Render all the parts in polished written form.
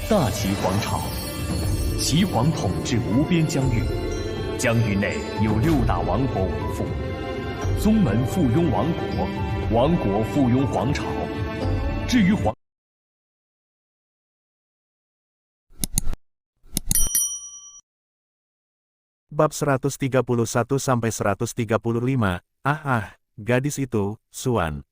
大齐皇朝，齐皇统治无边疆域，疆域内有6大王国为父，宗门附庸王国，王国附庸皇朝。至于皇Bab 131-135. Gadis itu, Suan.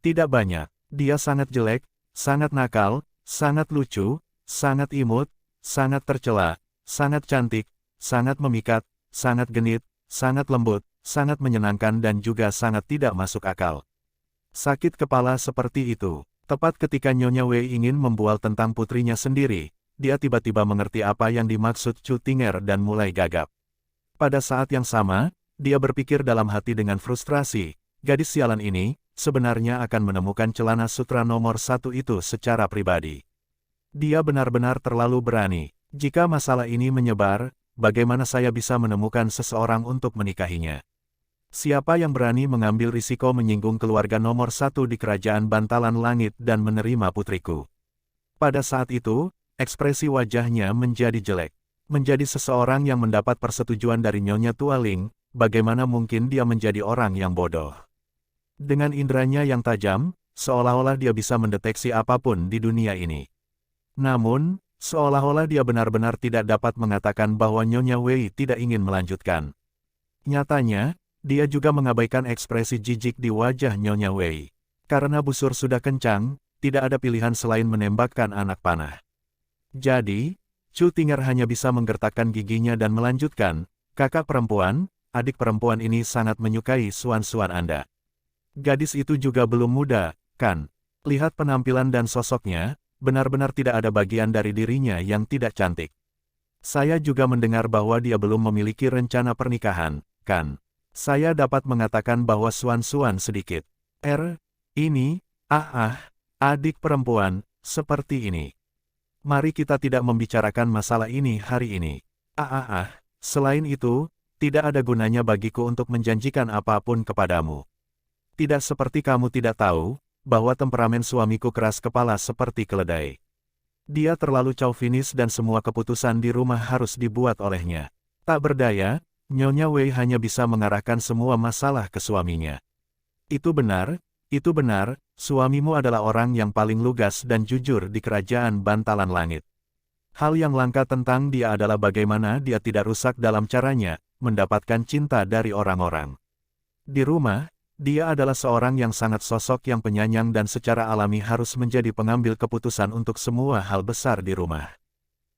Tidak banyak. Dia sangat jelek, sangat nakal, sangat lucu, sangat imut, sangat tercela, sangat cantik, sangat memikat, sangat genit, sangat lembut, sangat menyenangkan dan juga sangat tidak masuk akal. Sakit kepala seperti itu. Tepat ketika Nyonya Wei ingin membual tentang putrinya sendiri, dia tiba-tiba mengerti apa yang dimaksud Chu Tinger dan mulai gagap. Pada saat yang sama, dia berpikir dalam hati dengan frustrasi, gadis sialan ini, sebenarnya akan menemukan celana sutra nomor 1 itu secara pribadi. Dia benar-benar terlalu berani. Jika masalah ini menyebar, bagaimana saya bisa menemukan seseorang untuk menikahinya? Siapa yang berani mengambil risiko menyinggung keluarga nomor 1 di kerajaan Bantalan Langit dan menerima putriku? Pada saat itu, ekspresi wajahnya menjadi jelek. Menjadi seseorang yang mendapat persetujuan dari Nyonya Tualing, bagaimana mungkin dia menjadi orang yang bodoh? Dengan inderanya yang tajam, seolah-olah dia bisa mendeteksi apapun di dunia ini. Namun, seolah-olah dia benar-benar tidak dapat mengatakan bahwa Nyonya Wei tidak ingin melanjutkan. Nyatanya, dia juga mengabaikan ekspresi jijik di wajah Nyonya Wei. Karena busur sudah kencang, tidak ada pilihan selain menembakkan anak panah. Jadi, Chu Tinger hanya bisa menggertakkan giginya dan melanjutkan, kakak perempuan, adik perempuan ini sangat menyukai Suan-Suan Anda. Gadis itu juga belum muda, kan? Lihat penampilan dan sosoknya, benar-benar tidak ada bagian dari dirinya yang tidak cantik. Saya juga mendengar bahwa dia belum memiliki rencana pernikahan, kan? Saya dapat mengatakan bahwa Suan-Suan sedikit. Ini, adik perempuan, seperti ini. Mari kita tidak membicarakan masalah ini hari ini. Selain itu, tidak ada gunanya bagiku untuk menjanjikan apapun kepadamu. Tidak seperti kamu tidak tahu, bahwa temperamen suamiku keras kepala seperti keledai. Dia terlalu chauvinis dan semua keputusan di rumah harus dibuat olehnya. Tak berdaya, Nyonya Wei hanya bisa mengarahkan semua masalah ke suaminya. Itu benar, suamimu adalah orang yang paling lugas dan jujur di kerajaan Bantalan Langit. Hal yang langka tentang dia adalah bagaimana dia tidak rusak dalam caranya, mendapatkan cinta dari orang-orang. Di rumah, dia adalah seorang yang sangat sosok yang penyayang dan secara alami harus menjadi pengambil keputusan untuk semua hal besar di rumah.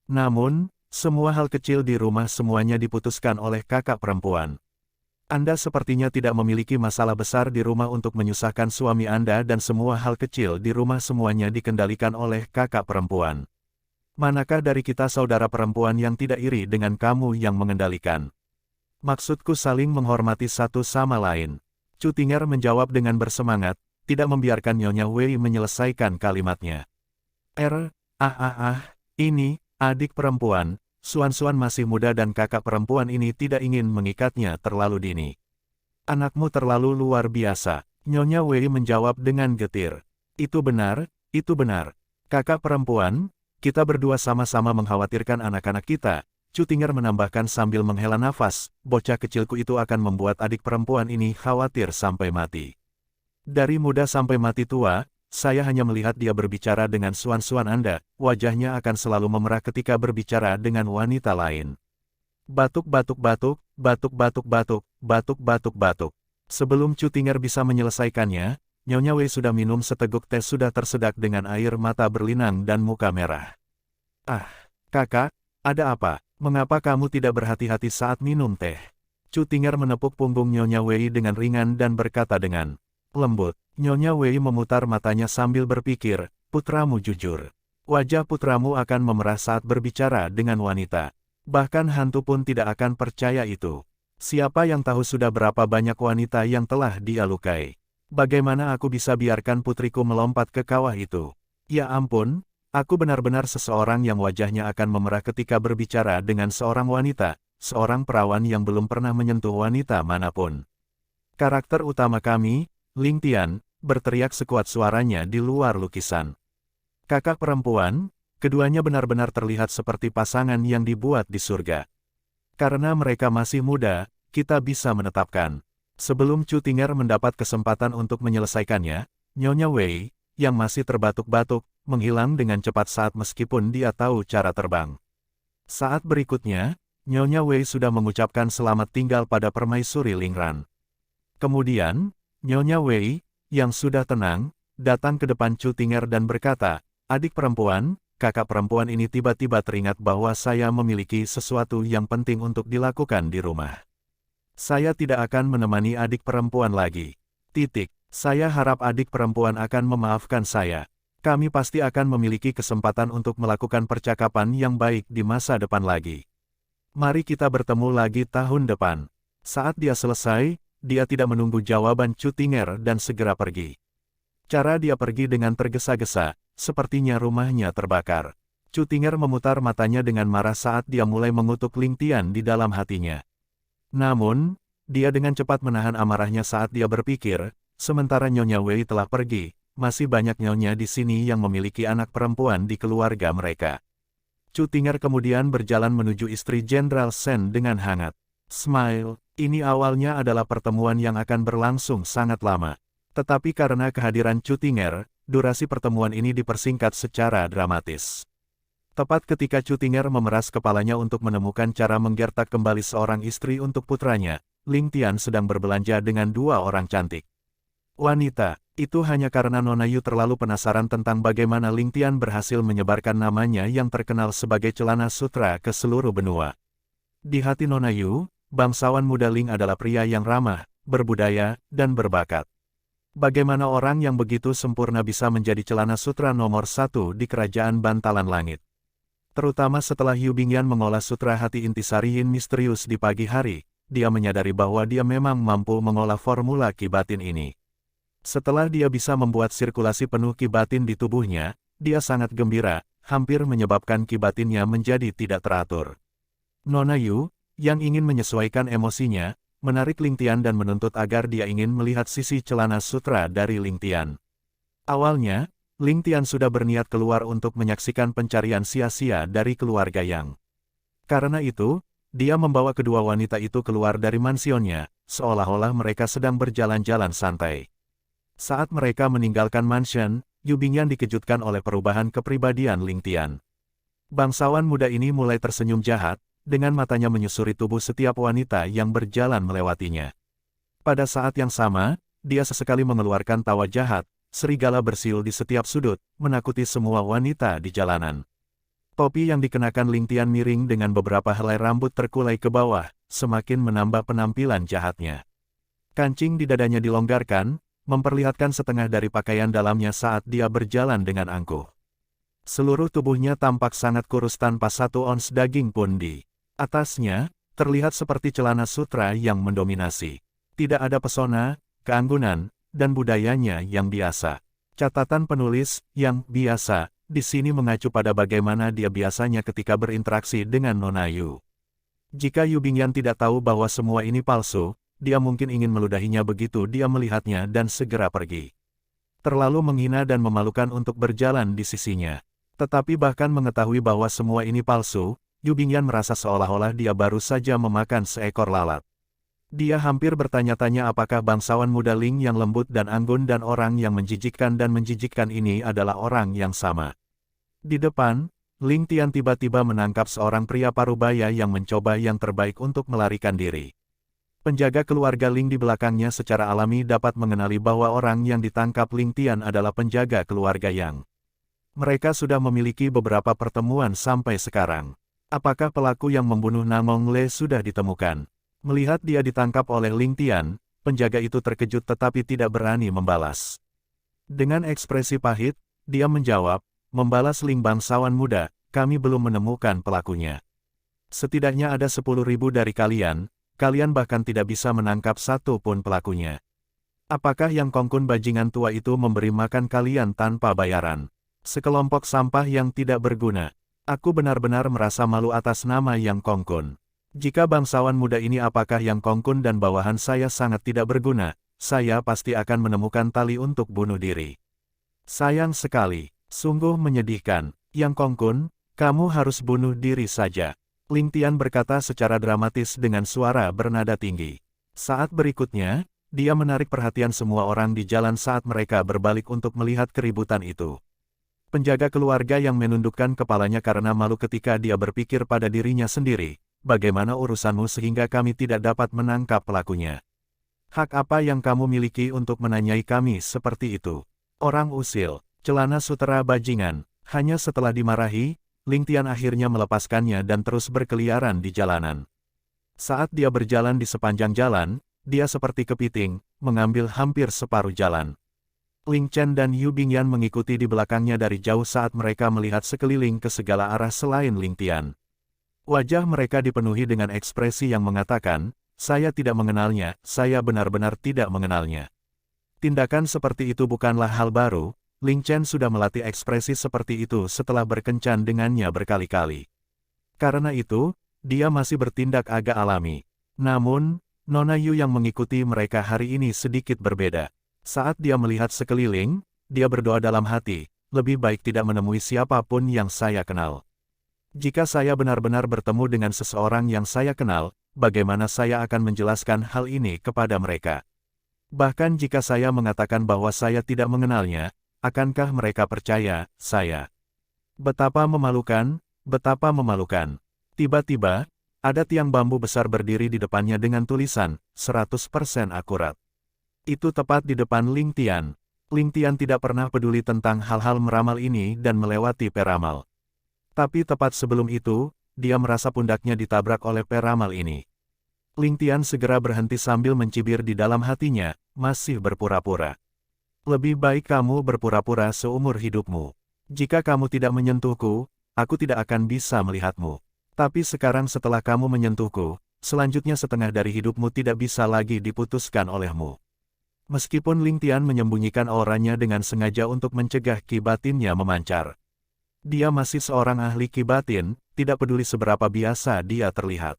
Namun, semua hal kecil di rumah semuanya diputuskan oleh kakak perempuan. Anda sepertinya tidak memiliki masalah besar di rumah untuk menyusahkan suami Anda dan semua hal kecil di rumah semuanya dikendalikan oleh kakak perempuan. Manakah dari kita saudara perempuan yang tidak iri dengan kamu yang mengendalikan? Maksudku saling menghormati satu sama lain. Chu Tinger menjawab dengan bersemangat, tidak membiarkan Nyonya Wei menyelesaikan kalimatnya. Ini, adik perempuan, Suan-Suan masih muda dan kakak perempuan ini tidak ingin mengikatnya terlalu dini. Anakmu terlalu luar biasa, Nyonya Wei menjawab dengan getir. Itu benar, kakak perempuan, kita berdua sama-sama mengkhawatirkan anak-anak kita. Chu Tinger menambahkan sambil menghela nafas, bocah kecilku itu akan membuat adik perempuan ini khawatir sampai mati. Dari muda sampai mati tua, saya hanya melihat dia berbicara dengan Suan-Suan Anda, wajahnya akan selalu memerah ketika berbicara dengan wanita lain. Batuk-batuk-batuk. Sebelum Chu Tinger bisa menyelesaikannya, Nyonya Wei sudah minum seteguk teh sudah tersedak dengan air mata berlinang dan muka merah. Kakak, ada apa? Mengapa kamu tidak berhati-hati saat minum teh? Chu Tinger menepuk punggung Nyonya Wei dengan ringan dan berkata dengan lembut. Nyonya Wei memutar matanya sambil berpikir, putramu jujur. Wajah putramu akan memerah saat berbicara dengan wanita. Bahkan hantu pun tidak akan percaya itu. Siapa yang tahu sudah berapa banyak wanita yang telah dia lukai. Bagaimana aku bisa biarkan putriku melompat ke kawah itu? Ya ampun, aku benar-benar seseorang yang wajahnya akan memerah ketika berbicara dengan seorang wanita, seorang perawan yang belum pernah menyentuh wanita manapun. Karakter utama kami, Ling Tian, berteriak sekuat suaranya di luar lukisan. Kakak perempuan, keduanya benar-benar terlihat seperti pasangan yang dibuat di surga. Karena mereka masih muda, kita bisa menetapkan. Sebelum Chu Tinger mendapat kesempatan untuk menyelesaikannya, Nyonya Wei, yang masih terbatuk-batuk, menghilang dengan cepat saat meskipun dia tahu cara terbang. Saat berikutnya, Nyonya Wei sudah mengucapkan selamat tinggal pada permaisuri Lingran. Kemudian, Nyonya Wei, yang sudah tenang, datang ke depan Chu Tinger dan berkata, "Adik perempuan, kakak perempuan ini tiba-tiba teringat bahwa saya memiliki sesuatu yang penting untuk dilakukan di rumah. Saya tidak akan menemani adik perempuan lagi. Saya harap adik perempuan akan memaafkan saya. Kami pasti akan memiliki kesempatan untuk melakukan percakapan yang baik di masa depan lagi. Mari kita bertemu lagi tahun depan." Saat dia selesai, dia tidak menunggu jawaban Chu Tinger dan segera pergi. Cara dia pergi dengan tergesa-gesa, sepertinya rumahnya terbakar. Chu Tinger memutar matanya dengan marah saat dia mulai mengutuk Ling Tian di dalam hatinya. Namun, dia dengan cepat menahan amarahnya saat dia berpikir, sementara Nyonya Wei telah pergi, masih banyak nyonya di sini yang memiliki anak perempuan di keluarga mereka. Chu Tinger kemudian berjalan menuju istri Jenderal Shen dengan hangat. Smile, ini awalnya adalah pertemuan yang akan berlangsung sangat lama. Tetapi karena kehadiran Chu Tinger, durasi pertemuan ini dipersingkat secara dramatis. Tepat ketika Chu Tinger memeras kepalanya untuk menemukan cara menggertak kembali seorang istri untuk putranya, Ling Tian sedang berbelanja dengan dua orang cantik wanita. Itu hanya karena Nona Yu terlalu penasaran tentang bagaimana Ling Tian berhasil menyebarkan namanya yang terkenal sebagai celana sutra ke seluruh benua. Di hati Nona Yu, bangsawan muda Ling adalah pria yang ramah, berbudaya, dan berbakat. Bagaimana orang yang begitu sempurna bisa menjadi celana sutra nomor 1 di kerajaan Bantalan Langit? Terutama setelah Yu Bingyan mengolah sutra hati intisari Yin misterius di pagi hari, dia menyadari bahwa dia memang mampu mengolah formula Qi batin ini. Setelah dia bisa membuat sirkulasi penuh Qi batin di tubuhnya, dia sangat gembira, hampir menyebabkan Qi batinnya menjadi tidak teratur. Nona Yu, yang ingin menyesuaikan emosinya, menarik Ling Tian dan menuntut agar dia ingin melihat sisi celana sutra dari Ling Tian. Awalnya, Ling Tian sudah berniat keluar untuk menyaksikan pencarian sia-sia dari keluarga Yang. Karena itu, dia membawa kedua wanita itu keluar dari mansionnya, seolah-olah mereka sedang berjalan-jalan santai. Saat mereka meninggalkan mansion, Yu Bingyan dikejutkan oleh perubahan kepribadian Ling Tian. Bangsawan muda ini mulai tersenyum jahat, dengan matanya menyusuri tubuh setiap wanita yang berjalan melewatinya. Pada saat yang sama, dia sesekali mengeluarkan tawa jahat, serigala bersiul di setiap sudut, menakuti semua wanita di jalanan. Topi yang dikenakan Ling Tian miring dengan beberapa helai rambut terkulai ke bawah, semakin menambah penampilan jahatnya. Kancing di dadanya dilonggarkan, memperlihatkan setengah dari pakaian dalamnya saat dia berjalan dengan angkuh. Seluruh tubuhnya tampak sangat kurus tanpa 1 ons daging pun di atasnya, terlihat seperti celana sutra yang mendominasi. Tidak ada pesona, keanggunan, dan budayanya yang biasa. Catatan penulis, yang biasa, di sini mengacu pada bagaimana dia biasanya ketika berinteraksi dengan Nona Yu. Jika Yu Bingyan tidak tahu bahwa semua ini palsu, dia mungkin ingin meludahinya begitu dia melihatnya dan segera pergi. Terlalu menghina dan memalukan untuk berjalan di sisinya. Tetapi bahkan mengetahui bahwa semua ini palsu, Yu Bingyan merasa seolah-olah dia baru saja memakan seekor lalat. Dia hampir bertanya-tanya apakah bangsawan muda Ling yang lembut dan anggun dan orang yang menjijikkan ini adalah orang yang sama. Di depan, Ling Tian tiba-tiba menangkap seorang pria parubaya yang mencoba yang terbaik untuk melarikan diri. Penjaga keluarga Ling di belakangnya secara alami dapat mengenali bahwa orang yang ditangkap Ling Tian adalah penjaga keluarga Yang. Mereka sudah memiliki beberapa pertemuan sampai sekarang. Apakah pelaku yang membunuh Namong Le sudah ditemukan? Melihat dia ditangkap oleh Ling Tian, penjaga itu terkejut tetapi tidak berani membalas. Dengan ekspresi pahit, dia menjawab, "Membalas Ling bangsawan muda, kami belum menemukan pelakunya. Setidaknya ada 10.000 dari kalian bahkan tidak bisa menangkap satu pun pelakunya. Apakah Yang Kongkun bajingan tua itu memberi makan kalian tanpa bayaran? Sekelompok sampah yang tidak berguna. Aku benar-benar merasa malu atas nama Yang Kongkun. Jika bangsawan muda ini apakah Yang Kongkun dan bawahan saya sangat tidak berguna, saya pasti akan menemukan tali untuk bunuh diri. Sayang sekali, sungguh menyedihkan." Yang Kong Kun, kamu harus bunuh diri saja. Ling Tian berkata secara dramatis dengan suara bernada tinggi. Saat berikutnya, dia menarik perhatian semua orang di jalan saat mereka berbalik untuk melihat keributan itu. Penjaga keluarga yang menundukkan kepalanya karena malu ketika dia berpikir pada dirinya sendiri, bagaimana urusanmu sehingga kami tidak dapat menangkap pelakunya? Hak apa yang kamu miliki untuk menanyai kami seperti itu? Orang usil, celana sutera bajingan. Hanya setelah dimarahi, Ling Tian akhirnya melepaskannya dan terus berkeliaran di jalanan. Saat dia berjalan di sepanjang jalan, dia seperti kepiting, mengambil hampir separuh jalan. Ling Chen dan Yu Bingyan mengikuti di belakangnya dari jauh saat mereka melihat sekeliling ke segala arah selain Ling Tian. Wajah mereka dipenuhi dengan ekspresi yang mengatakan, saya tidak mengenalnya, saya benar-benar tidak mengenalnya. Tindakan seperti itu bukanlah hal baru. Ling Chen sudah melatih ekspresi seperti itu setelah berkencan dengannya berkali-kali. Karena itu, dia masih bertindak agak alami. Namun, Nona Yu yang mengikuti mereka hari ini sedikit berbeda. Saat dia melihat sekeliling, dia berdoa dalam hati, lebih baik tidak menemui siapapun yang saya kenal. Jika saya benar-benar bertemu dengan seseorang yang saya kenal, bagaimana saya akan menjelaskan hal ini kepada mereka? Bahkan jika saya mengatakan bahwa saya tidak mengenalnya, akankah mereka percaya, saya? Betapa memalukan, betapa memalukan. Tiba-tiba, ada tiang bambu besar berdiri di depannya dengan tulisan, 100% akurat. Itu tepat di depan Ling Tian. Ling Tian tidak pernah peduli tentang hal-hal meramal ini dan melewati peramal. Tapi tepat sebelum itu, dia merasa pundaknya ditabrak oleh peramal ini. Ling Tian segera berhenti sambil mencibir di dalam hatinya, masih berpura-pura. Lebih baik kamu berpura-pura seumur hidupmu. Jika kamu tidak menyentuhku, aku tidak akan bisa melihatmu. Tapi sekarang setelah kamu menyentuhku, selanjutnya setengah dari hidupmu tidak bisa lagi diputuskan olehmu. Meskipun Ling Tian menyembunyikan auranya dengan sengaja untuk mencegah ki batinnya memancar. Dia masih seorang ahli ki batin, tidak peduli seberapa biasa dia terlihat.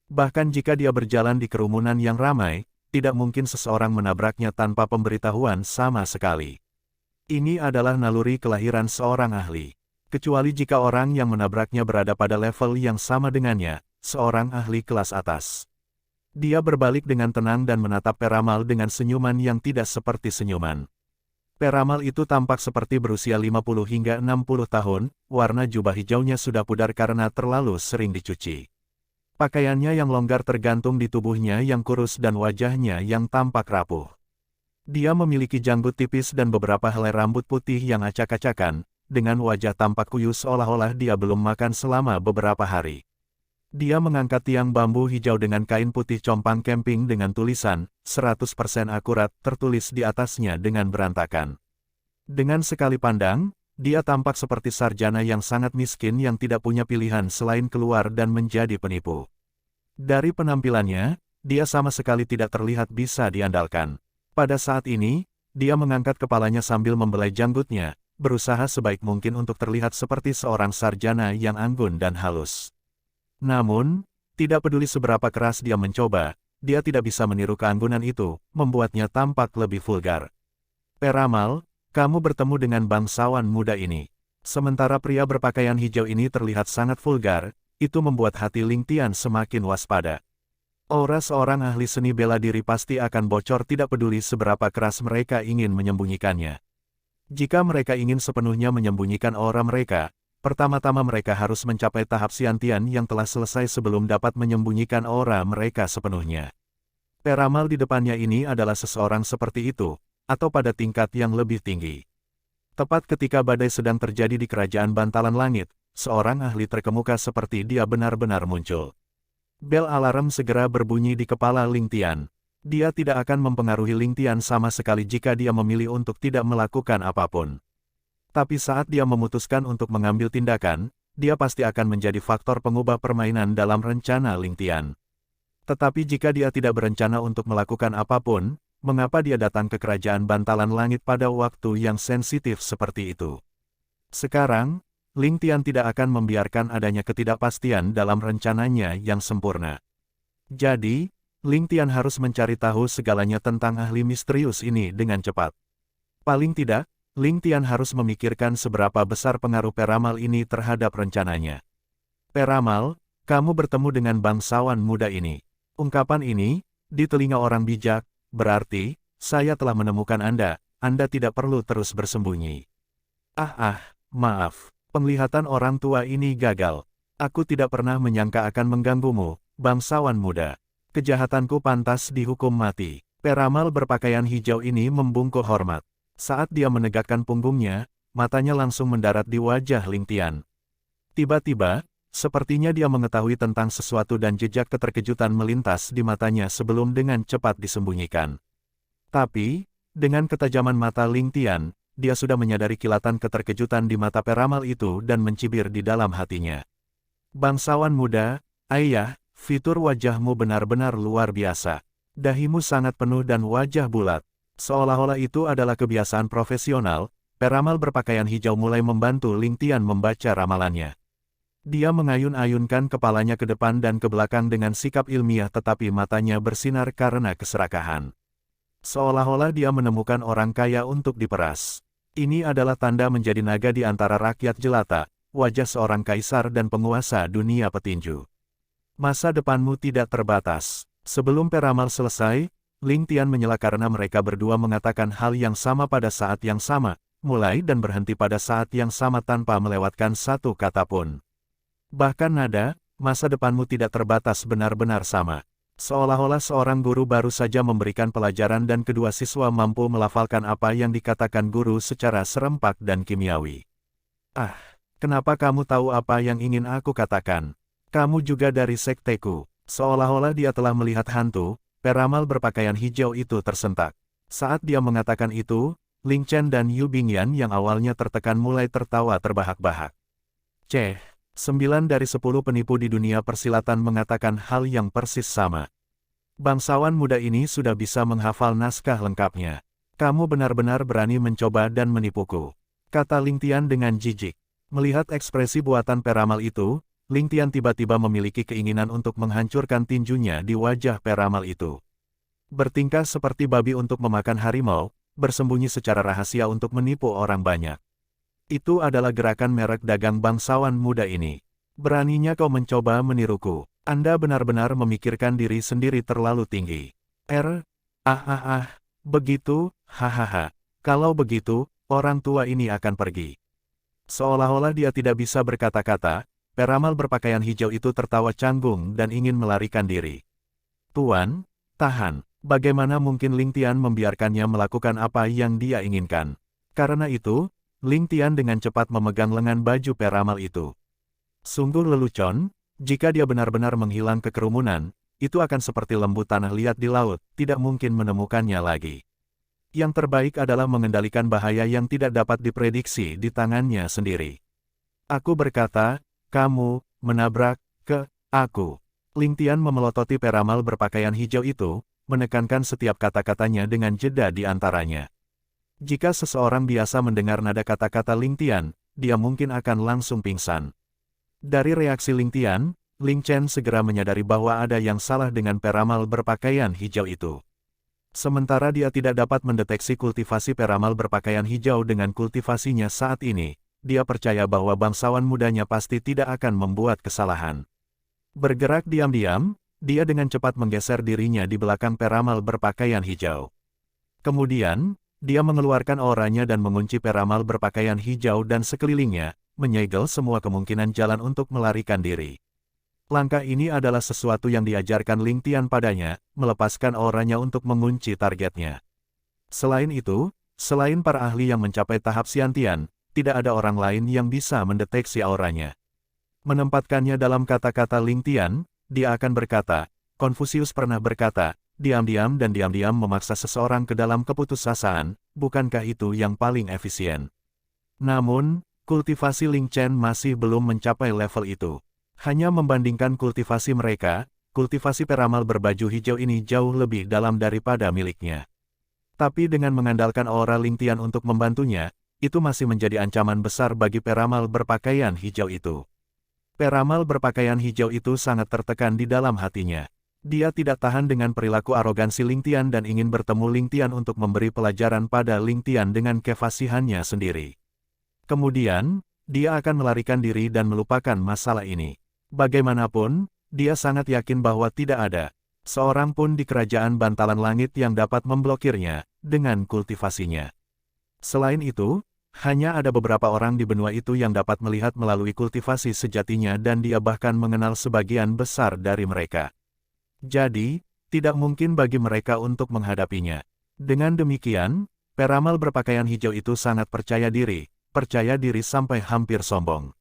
Bahkan jika dia berjalan di kerumunan yang ramai, tidak mungkin seseorang menabraknya tanpa pemberitahuan sama sekali. Ini adalah naluri kelahiran seorang ahli. Kecuali jika orang yang menabraknya berada pada level yang sama dengannya, seorang ahli kelas atas. Dia berbalik dengan tenang dan menatap peramal dengan senyuman yang tidak seperti senyuman. Peramal itu tampak seperti berusia 50 hingga 60 tahun, warna jubah hijaunya sudah pudar karena terlalu sering dicuci. Pakaiannya yang longgar tergantung di tubuhnya yang kurus dan wajahnya yang tampak rapuh. Dia memiliki janggut tipis dan beberapa helai rambut putih yang acak-acakan, dengan wajah tampak kuyuh seolah-olah dia belum makan selama beberapa hari. Dia mengangkat tiang bambu hijau dengan kain putih compang camping dengan tulisan, 100% akurat, tertulis di atasnya dengan berantakan. Dengan sekali pandang, dia tampak seperti sarjana yang sangat miskin yang tidak punya pilihan selain keluar dan menjadi penipu. Dari penampilannya, dia sama sekali tidak terlihat bisa diandalkan. Pada saat ini, dia mengangkat kepalanya sambil membelai janggutnya, berusaha sebaik mungkin untuk terlihat seperti seorang sarjana yang anggun dan halus. Namun, tidak peduli seberapa keras dia mencoba, dia tidak bisa meniru keanggunan itu, membuatnya tampak lebih vulgar. Peramal, kamu bertemu dengan bangsawan muda ini. Sementara pria berpakaian hijau ini terlihat sangat vulgar, itu membuat hati Ling Tian semakin waspada. Aura seorang ahli seni bela diri pasti akan bocor tidak peduli seberapa keras mereka ingin menyembunyikannya. Jika mereka ingin sepenuhnya menyembunyikan aura mereka, pertama-tama mereka harus mencapai tahap Xiantian yang telah selesai sebelum dapat menyembunyikan aura mereka sepenuhnya. Peramal di depannya ini adalah seseorang seperti itu, atau pada tingkat yang lebih tinggi. Tepat ketika badai sedang terjadi di kerajaan Bantalan Langit, seorang ahli terkemuka seperti dia benar-benar muncul. Bel alarm segera berbunyi di kepala Ling Tian. Dia tidak akan mempengaruhi Ling Tian sama sekali jika dia memilih untuk tidak melakukan apapun. Tapi saat dia memutuskan untuk mengambil tindakan, dia pasti akan menjadi faktor pengubah permainan dalam rencana Ling Tian. Tetapi jika dia tidak berencana untuk melakukan apapun, mengapa dia datang ke kerajaan Bantalan Langit pada waktu yang sensitif seperti itu? Sekarang, Ling Tian tidak akan membiarkan adanya ketidakpastian dalam rencananya yang sempurna. Jadi, Ling Tian harus mencari tahu segalanya tentang ahli misterius ini dengan cepat. Paling tidak, Ling Tian harus memikirkan seberapa besar pengaruh peramal ini terhadap rencananya. Peramal, kamu bertemu dengan bangsawan muda ini. Ungkapan ini, di telinga orang bijak, berarti, saya telah menemukan Anda tidak perlu terus bersembunyi. Maaf, penglihatan orang tua ini gagal. Aku tidak pernah menyangka akan mengganggumu, bangsawan muda. Kejahatanku pantas dihukum mati. Peramal berpakaian hijau ini membungkuk hormat. Saat dia menegakkan punggungnya, matanya langsung mendarat di wajah Ling Tian. Tiba-tiba, sepertinya dia mengetahui tentang sesuatu dan jejak keterkejutan melintas di matanya sebelum dengan cepat disembunyikan. Tapi, dengan ketajaman mata Ling Tian, dia sudah menyadari kilatan keterkejutan di mata peramal itu dan mencibir di dalam hatinya. Bangsawan muda, ayah, fitur wajahmu benar-benar luar biasa. Dahimu sangat penuh dan wajah bulat. Seolah-olah itu adalah kebiasaan profesional, peramal berpakaian hijau mulai membantu Ling Tian membaca ramalannya. Dia mengayun-ayunkan kepalanya ke depan dan ke belakang dengan sikap ilmiah tetapi matanya bersinar karena keserakahan. Seolah-olah dia menemukan orang kaya untuk diperas. Ini adalah tanda menjadi naga di antara rakyat jelata, wajah seorang kaisar dan penguasa dunia petinju. Masa depanmu tidak terbatas. Sebelum peramal selesai, Ling Tian menyela karena mereka berdua mengatakan hal yang sama pada saat yang sama, mulai dan berhenti pada saat yang sama tanpa melewatkan satu kata pun. Bahkan nada, masa depanmu tidak terbatas benar-benar sama. Seolah-olah seorang guru baru saja memberikan pelajaran dan kedua siswa mampu melafalkan apa yang dikatakan guru secara serempak dan kimiawi. Kenapa kamu tahu apa yang ingin aku katakan? Kamu juga dari sekteku. Seolah-olah dia telah melihat hantu, peramal berpakaian hijau itu tersentak. Saat dia mengatakan itu, Ling Chen dan Yu Bingyan yang awalnya tertekan mulai tertawa terbahak-bahak. 9 dari 10 penipu di dunia persilatan mengatakan hal yang persis sama. Bangsawan muda ini sudah bisa menghafal naskah lengkapnya. Kamu benar-benar berani mencoba dan menipuku, kata Ling Tian dengan jijik. Melihat ekspresi buatan peramal itu, Ling Tian tiba-tiba memiliki keinginan untuk menghancurkan tinjunya di wajah peramal itu. Bertingkah seperti babi untuk memakan harimau, bersembunyi secara rahasia untuk menipu orang banyak. Itu adalah gerakan merek dagang bangsawan muda ini. Beraninya kau mencoba meniruku. Anda benar-benar memikirkan diri sendiri terlalu tinggi. Begitu, hahaha. Kalau begitu, orang tua ini akan pergi. Seolah-olah dia tidak bisa berkata-kata, peramal berpakaian hijau itu tertawa canggung dan ingin melarikan diri. Tuan, tahan. Bagaimana mungkin Ling Tian membiarkannya melakukan apa yang dia inginkan? Karena itu, Ling Tian dengan cepat memegang lengan baju peramal itu. Sungguh lelucon, jika dia benar-benar menghilang ke kerumunan, itu akan seperti lembu tanah liat di laut, tidak mungkin menemukannya lagi. Yang terbaik adalah mengendalikan bahaya yang tidak dapat diprediksi di tangannya sendiri. Aku berkata, kamu menabrak ke aku. Ling Tian memelototi peramal berpakaian hijau itu, menekankan setiap kata-katanya dengan jeda di antaranya. Jika seseorang biasa mendengar nada kata-kata Ling Tian, dia mungkin akan langsung pingsan. Dari reaksi Ling Tian, Ling Chen segera menyadari bahwa ada yang salah dengan peramal berpakaian hijau itu. Sementara dia tidak dapat mendeteksi kultivasi peramal berpakaian hijau dengan kultivasinya saat ini, dia percaya bahwa bangsawan mudanya pasti tidak akan membuat kesalahan. Bergerak diam-diam, dia dengan cepat menggeser dirinya di belakang peramal berpakaian hijau. Kemudian, dia mengeluarkan auranya dan mengunci peramal berpakaian hijau dan sekelilingnya, menyegel semua kemungkinan jalan untuk melarikan diri. Langkah ini adalah sesuatu yang diajarkan Ling Tian padanya, melepaskan auranya untuk mengunci targetnya. Selain itu, selain para ahli yang mencapai tahap Xiantian, tidak ada orang lain yang bisa mendeteksi auranya. Menempatkannya dalam kata-kata Ling Tian, dia akan berkata, Konfusius pernah berkata, diam-diam dan diam-diam memaksa seseorang ke dalam keputusasaan, bukankah itu yang paling efisien? Namun, kultivasi Ling Chen masih belum mencapai level itu. Hanya membandingkan kultivasi mereka, kultivasi peramal berbaju hijau ini jauh lebih dalam daripada miliknya. Tapi dengan mengandalkan aura Ling Tian untuk membantunya, itu masih menjadi ancaman besar bagi peramal berpakaian hijau itu. Peramal berpakaian hijau itu sangat tertekan di dalam hatinya. Dia tidak tahan dengan perilaku arogansi Ling Tian dan ingin bertemu Ling Tian untuk memberi pelajaran pada Ling Tian dengan kefasihannya sendiri. Kemudian, dia akan melarikan diri dan melupakan masalah ini. Bagaimanapun, dia sangat yakin bahwa tidak ada seorang pun di kerajaan Bantalan Langit yang dapat memblokirnya dengan kultivasinya. Selain itu, hanya ada beberapa orang di benua itu yang dapat melihat melalui kultivasi sejatinya dan dia bahkan mengenal sebagian besar dari mereka. Jadi, tidak mungkin bagi mereka untuk menghadapinya. Dengan demikian, peramal berpakaian hijau itu sangat percaya diri sampai hampir sombong.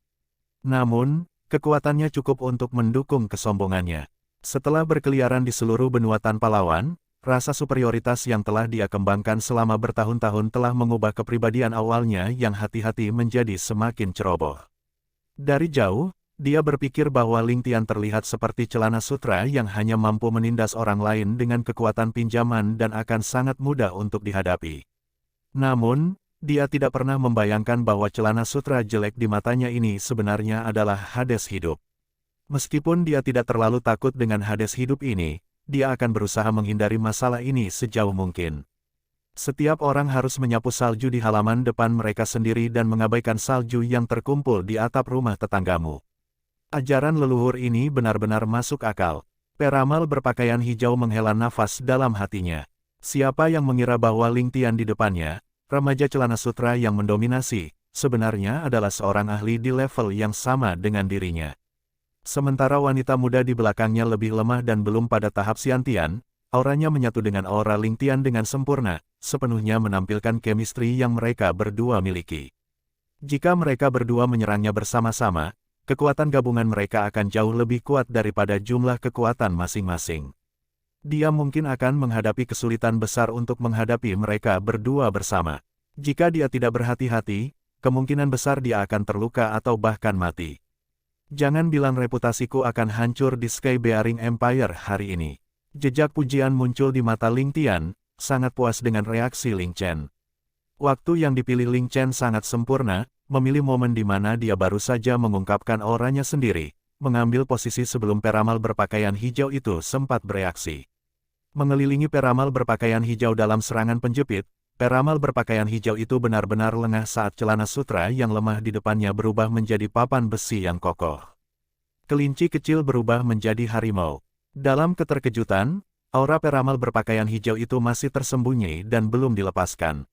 Namun, kekuatannya cukup untuk mendukung kesombongannya. Setelah berkeliaran di seluruh benua tanpa lawan, rasa superioritas yang telah dia kembangkan selama bertahun-tahun telah mengubah kepribadian awalnya yang hati-hati menjadi semakin ceroboh. Dari jauh, dia berpikir bahwa Ling Tian terlihat seperti celana sutra yang hanya mampu menindas orang lain dengan kekuatan pinjaman dan akan sangat mudah untuk dihadapi. Namun, dia tidak pernah membayangkan bahwa celana sutra jelek di matanya ini sebenarnya adalah Hades hidup. Meskipun dia tidak terlalu takut dengan Hades hidup ini, dia akan berusaha menghindari masalah ini sejauh mungkin. Setiap orang harus menyapu salju di halaman depan mereka sendiri dan mengabaikan salju yang terkumpul di atap rumah tetanggamu. Ajaran leluhur ini benar-benar masuk akal. Peramal berpakaian hijau menghela nafas dalam hatinya. Siapa yang mengira bahwa Ling Tian di depannya, remaja celana sutra yang mendominasi, sebenarnya adalah seorang ahli di level yang sama dengan dirinya. Sementara wanita muda di belakangnya lebih lemah dan belum pada tahap Xiantian, auranya menyatu dengan aura Ling Tian dengan sempurna, sepenuhnya menampilkan kemistri yang mereka berdua miliki. Jika mereka berdua menyerangnya bersama-sama, kekuatan gabungan mereka akan jauh lebih kuat daripada jumlah kekuatan masing-masing. Dia mungkin akan menghadapi kesulitan besar untuk menghadapi mereka berdua bersama. Jika dia tidak berhati-hati, kemungkinan besar dia akan terluka atau bahkan mati. Jangan bilang reputasiku akan hancur di Sky Bearing Empire hari ini. Jejak pujian muncul di mata Ling Tian, sangat puas dengan reaksi Ling Chen. Waktu yang dipilih Ling Chen sangat sempurna, memilih momen di mana dia baru saja mengungkapkan auranya sendiri, mengambil posisi sebelum peramal berpakaian hijau itu sempat bereaksi. Mengelilingi peramal berpakaian hijau dalam serangan penjepit, peramal berpakaian hijau itu benar-benar lengah saat celana sutra yang lemah di depannya berubah menjadi papan besi yang kokoh. Kelinci kecil berubah menjadi harimau. Dalam keterkejutan, aura peramal berpakaian hijau itu masih tersembunyi dan belum dilepaskan.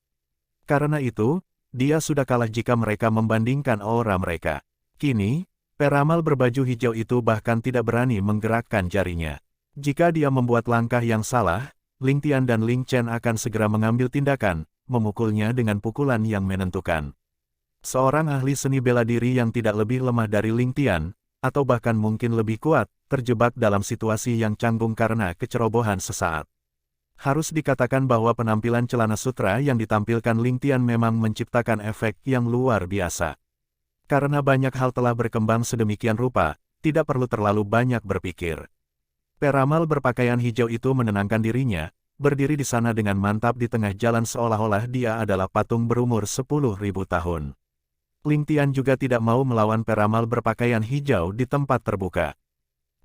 Karena itu, dia sudah kalah jika mereka membandingkan aura mereka. Kini, peramal berbaju hijau itu bahkan tidak berani menggerakkan jarinya. Jika dia membuat langkah yang salah, Ling Tian dan Ling Chen akan segera mengambil tindakan, memukulnya dengan pukulan yang menentukan. Seorang ahli seni bela diri yang tidak lebih lemah dari Ling Tian, atau bahkan mungkin lebih kuat, terjebak dalam situasi yang canggung karena kecerobohan sesaat. Harus dikatakan bahwa penampilan celana sutra yang ditampilkan Ling Tian memang menciptakan efek yang luar biasa. Karena banyak hal telah berkembang sedemikian rupa, tidak perlu terlalu banyak berpikir. Peramal berpakaian hijau itu menenangkan dirinya, berdiri di sana dengan mantap di tengah jalan seolah-olah dia adalah patung berumur 10.000 tahun. Ling Tian juga tidak mau melawan peramal berpakaian hijau di tempat terbuka.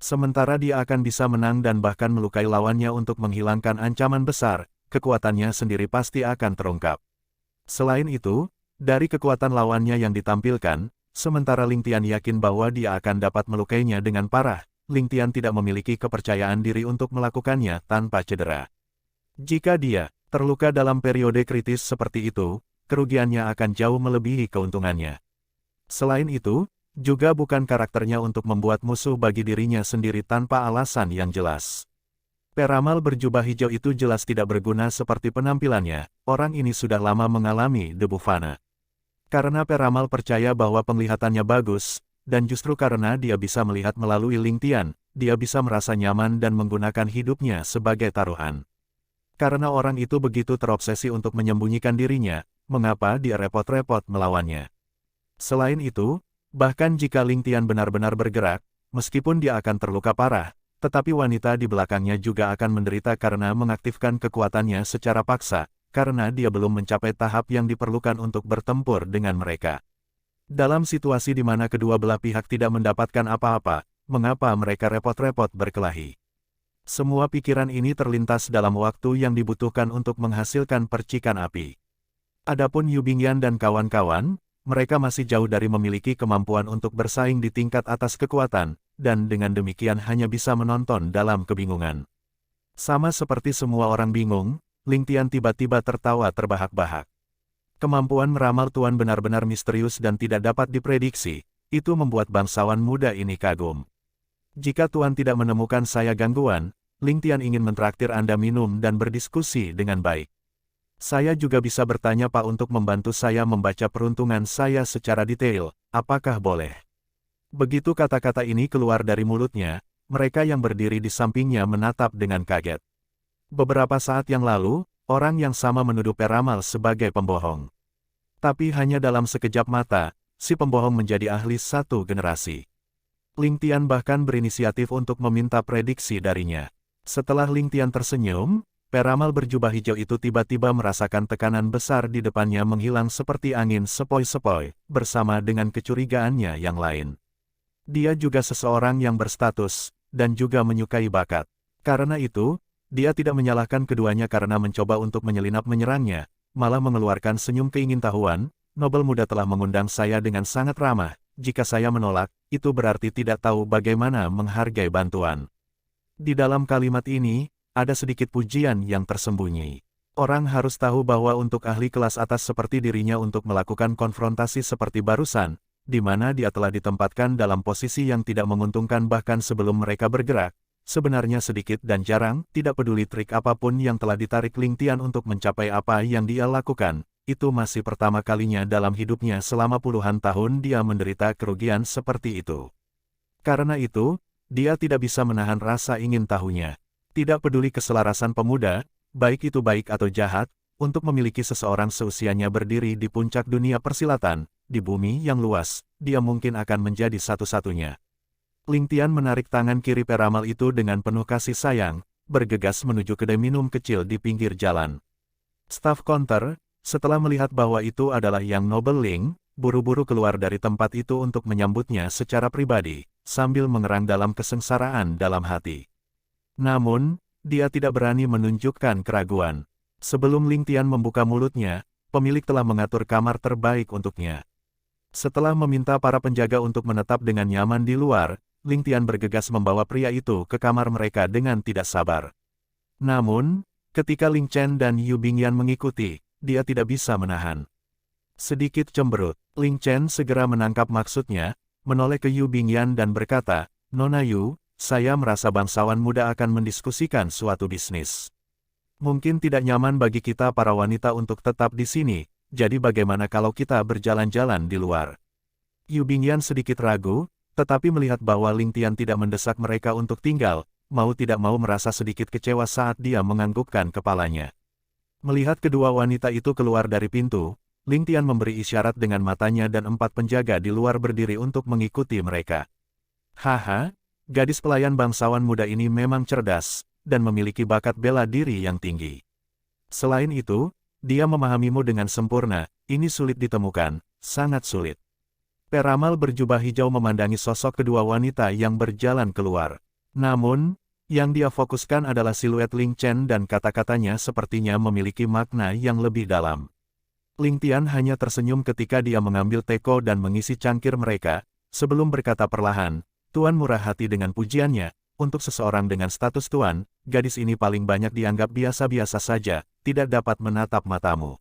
Sementara dia akan bisa menang dan bahkan melukai lawannya untuk menghilangkan ancaman besar, kekuatannya sendiri pasti akan terungkap. Selain itu, dari kekuatan lawannya yang ditampilkan, sementara Ling Tian yakin bahwa dia akan dapat melukainya dengan parah, Ling Tian tidak memiliki kepercayaan diri untuk melakukannya tanpa cedera. Jika dia terluka dalam periode kritis seperti itu, kerugiannya akan jauh melebihi keuntungannya. Selain itu, juga bukan karakternya untuk membuat musuh bagi dirinya sendiri tanpa alasan yang jelas. Peramal berjubah hijau itu jelas tidak berguna seperti penampilannya, orang ini sudah lama mengalami debu fana. Karena peramal percaya bahwa penglihatannya bagus, dan justru karena dia bisa melihat melalui Ling Tian, dia bisa merasa nyaman dan menggunakan hidupnya sebagai taruhan. Karena orang itu begitu terobsesi untuk menyembunyikan dirinya, mengapa dia repot-repot melawannya? Selain itu, bahkan jika Ling Tian benar-benar bergerak, meskipun dia akan terluka parah, tetapi wanita di belakangnya juga akan menderita karena mengaktifkan kekuatannya secara paksa, karena dia belum mencapai tahap yang diperlukan untuk bertempur dengan mereka. Dalam situasi di mana kedua belah pihak tidak mendapatkan apa-apa, mengapa mereka repot-repot berkelahi? Semua pikiran ini terlintas dalam waktu yang dibutuhkan untuk menghasilkan percikan api. Adapun Yu Bingyan dan kawan-kawan, mereka masih jauh dari memiliki kemampuan untuk bersaing di tingkat atas kekuatan, dan dengan demikian hanya bisa menonton dalam kebingungan. Sama seperti semua orang bingung, Ling Tian tiba-tiba tertawa terbahak-bahak. Kemampuan meramal Tuan benar-benar misterius dan tidak dapat diprediksi, itu membuat bangsawan muda ini kagum. Jika Tuan tidak menemukan saya gangguan, Ling Tian ingin mentraktir Anda minum dan berdiskusi dengan baik. Saya juga bisa bertanya Pak untuk membantu saya membaca peruntungan saya secara detail, apakah boleh? Begitu kata-kata ini keluar dari mulutnya, mereka yang berdiri di sampingnya menatap dengan kaget. Beberapa saat yang lalu, orang yang sama menuduh peramal sebagai pembohong. Tapi hanya dalam sekejap mata, si pembohong menjadi ahli satu generasi. Ling Tian bahkan berinisiatif untuk meminta prediksi darinya. Setelah Ling Tian tersenyum, peramal berjubah hijau itu tiba-tiba merasakan tekanan besar di depannya menghilang seperti angin sepoi-sepoi, bersama dengan kecurigaannya yang lain. Dia juga seseorang yang berstatus, dan juga menyukai bakat. Karena itu, dia tidak menyalahkan keduanya karena mencoba untuk menyelinap menyerangnya, malah mengeluarkan senyum keingintahuan. Nobel muda telah mengundang saya dengan sangat ramah, jika saya menolak, itu berarti tidak tahu bagaimana menghargai bantuan. Di dalam kalimat ini, ada sedikit pujian yang tersembunyi. Orang harus tahu bahwa untuk ahli kelas atas seperti dirinya untuk melakukan konfrontasi seperti barusan, di mana dia telah ditempatkan dalam posisi yang tidak menguntungkan bahkan sebelum mereka bergerak, sebenarnya sedikit dan jarang, tidak peduli trik apapun yang telah ditarik Ling Tian untuk mencapai apa yang dia lakukan, itu masih pertama kalinya dalam hidupnya selama puluhan tahun dia menderita kerugian seperti itu. Karena itu, dia tidak bisa menahan rasa ingin tahunya. Tidak peduli keselarasan pemuda, baik itu baik atau jahat, untuk memiliki seseorang seusianya berdiri di puncak dunia persilatan, di bumi yang luas, dia mungkin akan menjadi satu-satunya. Ling Tian menarik tangan kiri peramal itu dengan penuh kasih sayang, bergegas menuju kedai minum kecil di pinggir jalan. Staf counter, setelah melihat bahwa itu adalah yang Nobel Ling, buru-buru keluar dari tempat itu untuk menyambutnya secara pribadi, sambil mengerang dalam kesengsaraan dalam hati. Namun, dia tidak berani menunjukkan keraguan. Sebelum Ling Tian membuka mulutnya, pemilik telah mengatur kamar terbaik untuknya. Setelah meminta para penjaga untuk menetap dengan nyaman di luar, Ling Tian bergegas membawa pria itu ke kamar mereka dengan tidak sabar. Namun, ketika Ling Chen dan Yu Bingyan mengikuti, dia tidak bisa menahan. Sedikit cemberut, Ling Chen segera menangkap maksudnya, menoleh ke Yu Bingyan dan berkata, "Nona Yu, saya merasa bangsawan muda akan mendiskusikan suatu bisnis. Mungkin tidak nyaman bagi kita para wanita untuk tetap di sini, jadi bagaimana kalau kita berjalan-jalan di luar?" Yu Bingyan sedikit ragu, tetapi melihat bahwa Ling Tian tidak mendesak mereka untuk tinggal, mau tidak mau merasa sedikit kecewa saat dia menganggukkan kepalanya. Melihat kedua wanita itu keluar dari pintu, Ling Tian memberi isyarat dengan matanya dan 4 penjaga di luar berdiri untuk mengikuti mereka. Haha. Gadis pelayan bangsawan muda ini memang cerdas, dan memiliki bakat bela diri yang tinggi. Selain itu, dia memahamimu dengan sempurna, ini sulit ditemukan, sangat sulit. Peramal berjubah hijau memandangi sosok kedua wanita yang berjalan keluar. Namun, yang dia fokuskan adalah siluet Ling Chen dan kata-katanya sepertinya memiliki makna yang lebih dalam. Ling Tian hanya tersenyum ketika dia mengambil teko dan mengisi cangkir mereka, sebelum berkata perlahan, "Tuan murah hati dengan pujiannya, untuk seseorang dengan status tuan, gadis ini paling banyak dianggap biasa-biasa saja, tidak dapat menatap matamu."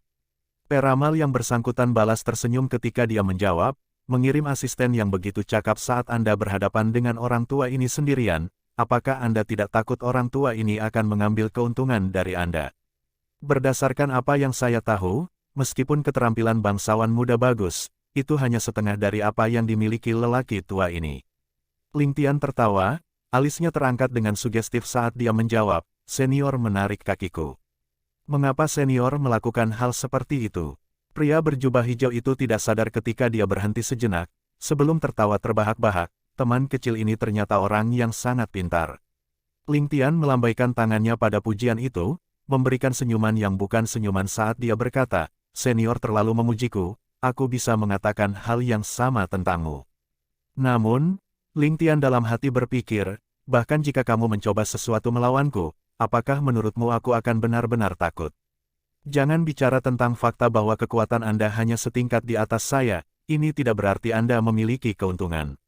Peramal yang bersangkutan balas tersenyum ketika dia menjawab, "Mengirim asisten yang begitu cakap saat Anda berhadapan dengan orang tua ini sendirian, apakah Anda tidak takut orang tua ini akan mengambil keuntungan dari Anda?" Berdasarkan apa yang saya tahu, meskipun keterampilan bangsawan muda bagus, itu hanya setengah dari apa yang dimiliki lelaki tua ini. Ling Tian tertawa, alisnya terangkat dengan sugestif saat dia menjawab, "Senior menarik kakiku." Mengapa senior melakukan hal seperti itu? Pria berjubah hijau itu tidak sadar ketika dia berhenti sejenak, sebelum tertawa terbahak-bahak, teman kecil ini ternyata orang yang sangat pintar. Ling Tian melambaikan tangannya pada pujian itu, memberikan senyuman yang bukan senyuman saat dia berkata, "Senior terlalu memujiku, aku bisa mengatakan hal yang sama tentangmu." Namun, Ling Tian dalam hati berpikir, Bahkan jika kamu mencoba sesuatu melawanku, apakah menurutmu aku akan benar-benar takut? Jangan bicara tentang fakta bahwa kekuatan Anda hanya setingkat di atas saya, ini tidak berarti Anda memiliki keuntungan.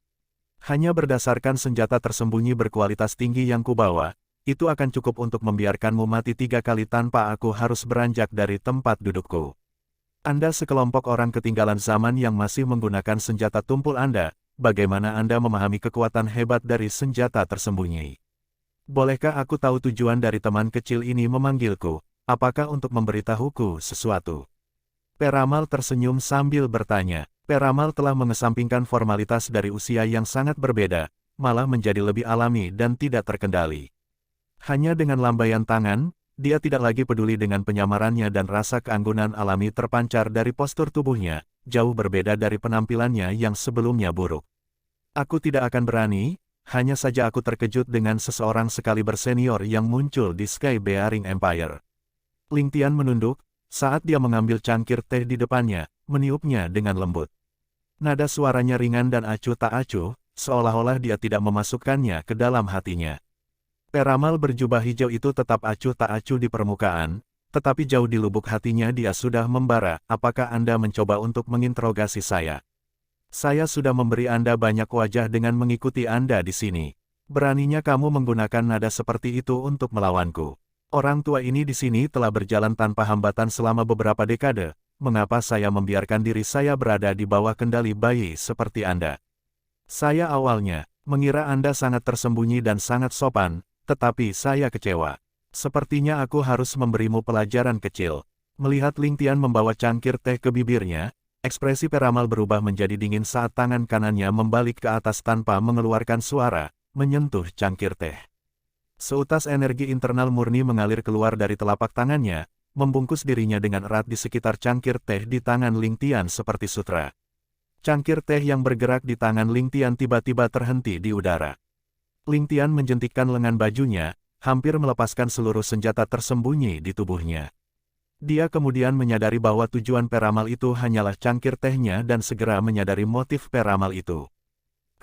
Hanya berdasarkan senjata tersembunyi berkualitas tinggi yang kubawa, itu akan cukup untuk membiarkanmu mati 3 kali tanpa aku harus beranjak dari tempat dudukku. Anda sekelompok orang ketinggalan zaman yang masih menggunakan senjata tumpul Anda, bagaimana Anda memahami kekuatan hebat dari senjata tersembunyi? Bolehkah aku tahu tujuan dari teman kecil ini memanggilku? Apakah untuk memberitahuku sesuatu? Peramal tersenyum sambil bertanya. Peramal telah mengesampingkan formalitas dari usia yang sangat berbeda, malah menjadi lebih alami dan tidak terkendali. Hanya dengan lambaian tangan, dia tidak lagi peduli dengan penyamarannya dan rasa keanggunan alami terpancar dari postur tubuhnya, jauh berbeda dari penampilannya yang sebelumnya buruk. Aku tidak akan berani, hanya saja aku terkejut dengan seseorang sekaliber senior yang muncul di Sky Bearing Empire. Ling Tian menunduk, saat dia mengambil cangkir teh di depannya, meniupnya dengan lembut. Nada suaranya ringan dan acuh tak acuh, seolah-olah dia tidak memasukkannya ke dalam hatinya. Peramal berjubah hijau itu tetap acuh tak acuh di permukaan, tetapi jauh di lubuk hatinya dia sudah membara. Apakah Anda mencoba untuk menginterogasi saya? Saya sudah memberi Anda banyak wajah dengan mengikuti Anda di sini. Beraninya kamu menggunakan nada seperti itu untuk melawanku. Orang tua ini di sini telah berjalan tanpa hambatan selama beberapa dekade. Mengapa saya membiarkan diri saya berada di bawah kendali bayi seperti Anda? Saya awalnya mengira Anda sangat tersembunyi dan sangat sopan, tetapi saya kecewa. Sepertinya aku harus memberimu pelajaran kecil. Melihat Ling Tian membawa cangkir teh ke bibirnya, ekspresi Peramal berubah menjadi dingin saat tangan kanannya membalik ke atas tanpa mengeluarkan suara, menyentuh cangkir teh. Seutas energi internal murni mengalir keluar dari telapak tangannya, membungkus dirinya dengan erat di sekitar cangkir teh di tangan Ling Tian seperti sutra. Cangkir teh yang bergerak di tangan Ling Tian tiba-tiba terhenti di udara. Ling Tian menjentikkan lengan bajunya, hampir melepaskan seluruh senjata tersembunyi di tubuhnya. Dia kemudian menyadari bahwa tujuan Peramal itu hanyalah cangkir tehnya dan segera menyadari motif Peramal itu.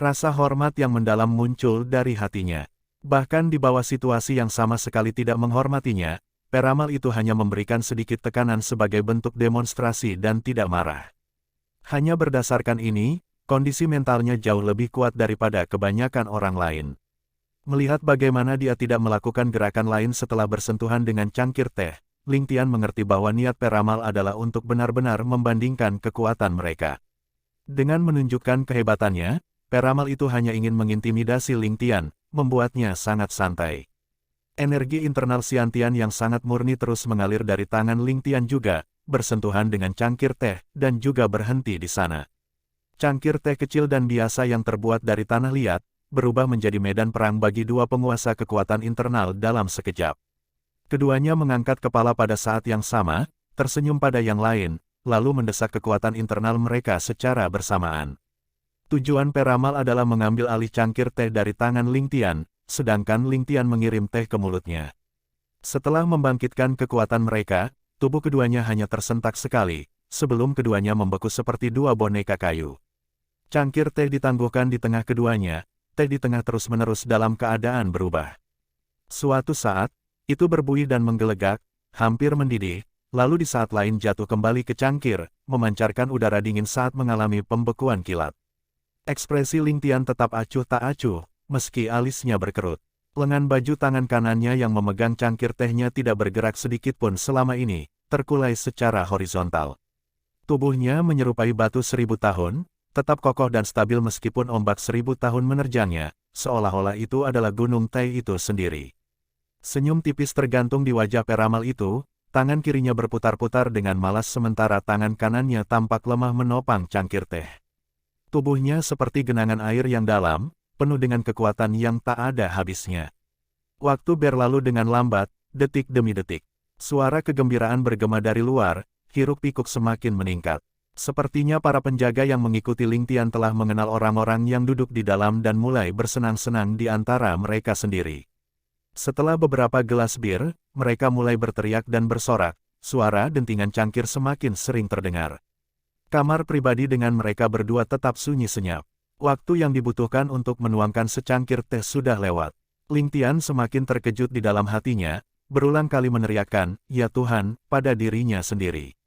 Rasa hormat yang mendalam muncul dari hatinya. Bahkan di bawah situasi yang sama sekali tidak menghormatinya, Peramal itu hanya memberikan sedikit tekanan sebagai bentuk demonstrasi dan tidak marah. Hanya berdasarkan ini, kondisi mentalnya jauh lebih kuat daripada kebanyakan orang lain. Melihat bagaimana dia tidak melakukan gerakan lain setelah bersentuhan dengan cangkir teh, Ling Tian mengerti bahwa niat Peramal adalah untuk benar-benar membandingkan kekuatan mereka. Dengan menunjukkan kehebatannya, Peramal itu hanya ingin mengintimidasi Ling Tian, membuatnya sangat santai. Energi internal Xiantian yang sangat murni terus mengalir dari tangan Ling Tian juga, bersentuhan dengan cangkir teh, dan juga berhenti di sana. Cangkir teh kecil dan biasa yang terbuat dari tanah liat, berubah menjadi medan perang bagi dua penguasa kekuatan internal dalam sekejap. Keduanya mengangkat kepala pada saat yang sama, tersenyum pada yang lain, lalu mendesak kekuatan internal mereka secara bersamaan. Tujuan Peramal adalah mengambil alih cangkir teh dari tangan Ling Tian, sedangkan Ling Tian mengirim teh ke mulutnya. Setelah membangkitkan kekuatan mereka, tubuh keduanya hanya tersentak sekali, sebelum keduanya membeku seperti dua boneka kayu. Cangkir teh ditangguhkan di tengah keduanya, teh di tengah terus-menerus dalam keadaan berubah. Suatu saat, itu berbuih dan menggelegak, hampir mendidih, lalu di saat lain jatuh kembali ke cangkir, memancarkan udara dingin saat mengalami pembekuan kilat. Ekspresi Ling Tian tetap acuh tak acuh, meski alisnya berkerut. Lengan baju tangan kanannya yang memegang cangkir tehnya tidak bergerak sedikit pun selama ini, terkulai secara horizontal. Tubuhnya menyerupai batu 1000 tahun, tetap kokoh dan stabil meskipun ombak 1000 tahun menerjangnya, seolah-olah itu adalah gunung Tai itu sendiri. Senyum tipis tergantung di wajah Peramal itu, tangan kirinya berputar-putar dengan malas sementara tangan kanannya tampak lemah menopang cangkir teh. Tubuhnya seperti genangan air yang dalam, penuh dengan kekuatan yang tak ada habisnya. Waktu berlalu dengan lambat, detik demi detik. Suara kegembiraan bergema dari luar, hiruk-pikuk semakin meningkat. Sepertinya para penjaga yang mengikuti Ling Tian telah mengenal orang-orang yang duduk di dalam dan mulai bersenang-senang di antara mereka sendiri. Setelah beberapa gelas bir, mereka mulai berteriak dan bersorak, suara dentingan cangkir semakin sering terdengar. Kamar pribadi dengan mereka berdua tetap sunyi senyap. Waktu yang dibutuhkan untuk menuangkan secangkir teh sudah lewat. Ling Tian semakin terkejut di dalam hatinya, berulang kali meneriakkan, "Ya Tuhan," pada dirinya sendiri.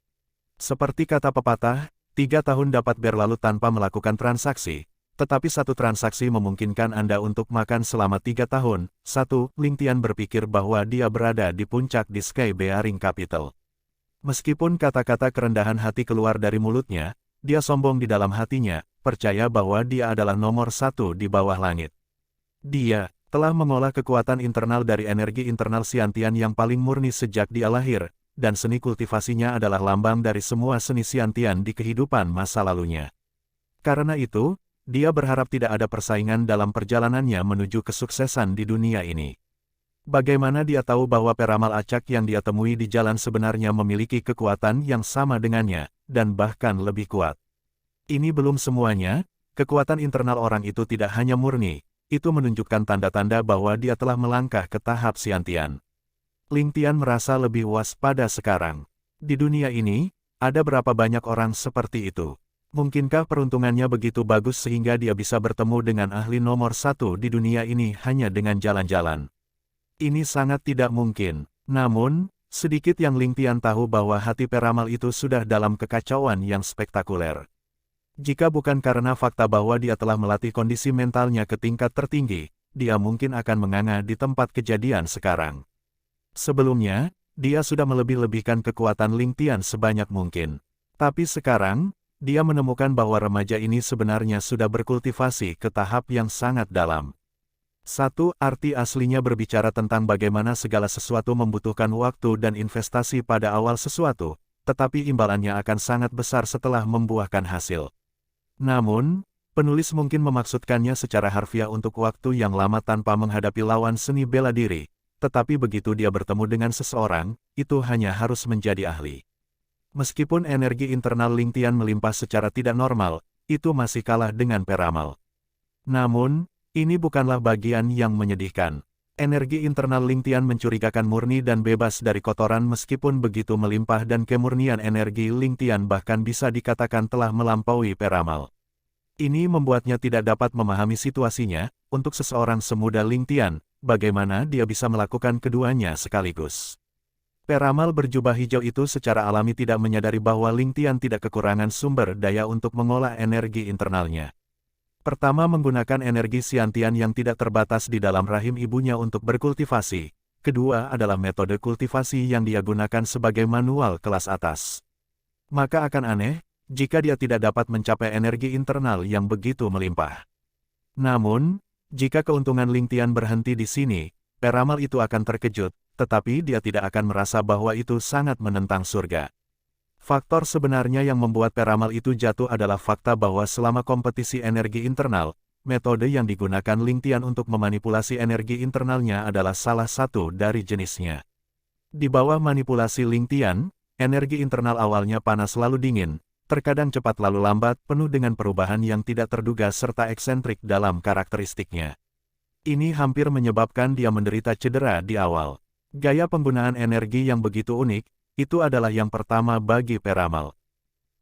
Seperti kata pepatah, 3 tahun dapat berlalu tanpa melakukan transaksi, tetapi satu transaksi memungkinkan Anda untuk makan selama 3 tahun. Ling Tian berpikir bahwa dia berada di puncak di Sky Bearing Capital. Meskipun kata-kata kerendahan hati keluar dari mulutnya, dia sombong di dalam hatinya, percaya bahwa dia adalah nomor 1 di bawah langit. Dia telah mengolah kekuatan internal dari energi internal Xiantian yang paling murni sejak dia lahir, dan seni kultivasinya adalah lambang dari semua seni Xiantian di kehidupan masa lalunya. Karena itu, dia berharap tidak ada persaingan dalam perjalanannya menuju kesuksesan di dunia ini. Bagaimana dia tahu bahwa peramal acak yang dia temui di jalan sebenarnya memiliki kekuatan yang sama dengannya, dan bahkan lebih kuat? Ini belum semuanya, kekuatan internal orang itu tidak hanya murni, itu menunjukkan tanda-tanda bahwa dia telah melangkah ke tahap Xiantian. Ling Tian merasa lebih waspada sekarang. Di dunia ini, ada berapa banyak orang seperti itu? Mungkinkah peruntungannya begitu bagus sehingga dia bisa bertemu dengan ahli nomor 1 di dunia ini hanya dengan jalan-jalan? Ini sangat tidak mungkin. Namun, sedikit yang Ling Tian tahu bahwa hati peramal itu sudah dalam kekacauan yang spektakuler. Jika bukan karena fakta bahwa dia telah melatih kondisi mentalnya ke tingkat tertinggi, dia mungkin akan menganga di tempat kejadian sekarang. Sebelumnya, dia sudah melebih-lebihkan kekuatan Ling Tian sebanyak mungkin. Tapi sekarang, dia menemukan bahwa remaja ini sebenarnya sudah berkultivasi ke tahap yang sangat dalam. Arti aslinya berbicara tentang bagaimana segala sesuatu membutuhkan waktu dan investasi pada awal sesuatu, tetapi imbalannya akan sangat besar setelah membuahkan hasil. Namun, penulis mungkin memaksudkannya secara harfiah untuk waktu yang lama tanpa menghadapi lawan seni bela diri, tetapi begitu dia bertemu dengan seseorang, itu hanya harus menjadi ahli. Meskipun energi internal Ling Tian melimpah secara tidak normal, itu masih kalah dengan peramal. Namun, ini bukanlah bagian yang menyedihkan. Energi internal Ling Tian mencurigakan murni dan bebas dari kotoran meskipun begitu melimpah dan kemurnian energi Ling Tian bahkan bisa dikatakan telah melampaui peramal. Ini membuatnya tidak dapat memahami situasinya, untuk seseorang semuda Ling Tian, bagaimana dia bisa melakukan keduanya sekaligus. Peramal berjubah hijau itu secara alami tidak menyadari bahwa Ling Tian tidak kekurangan sumber daya untuk mengolah energi internalnya. Pertama, menggunakan energi Xiantian yang tidak terbatas di dalam rahim ibunya untuk berkultivasi. Kedua adalah metode kultivasi yang dia gunakan sebagai manual kelas atas. Maka akan aneh, jika dia tidak dapat mencapai energi internal yang begitu melimpah. Namun, jika keuntungan Ling Tian berhenti di sini, peramal itu akan terkejut, tetapi dia tidak akan merasa bahwa itu sangat menentang surga. Faktor sebenarnya yang membuat peramal itu jatuh adalah fakta bahwa selama kompetisi energi internal, metode yang digunakan Ling Tian untuk memanipulasi energi internalnya adalah salah satu dari jenisnya. Di bawah manipulasi Ling Tian, energi internal awalnya panas lalu dingin, terkadang cepat lalu lambat, penuh dengan perubahan yang tidak terduga serta eksentrik dalam karakteristiknya. Ini hampir menyebabkan dia menderita cedera di awal. Gaya penggunaan energi yang begitu unik, itu adalah yang pertama bagi peramal.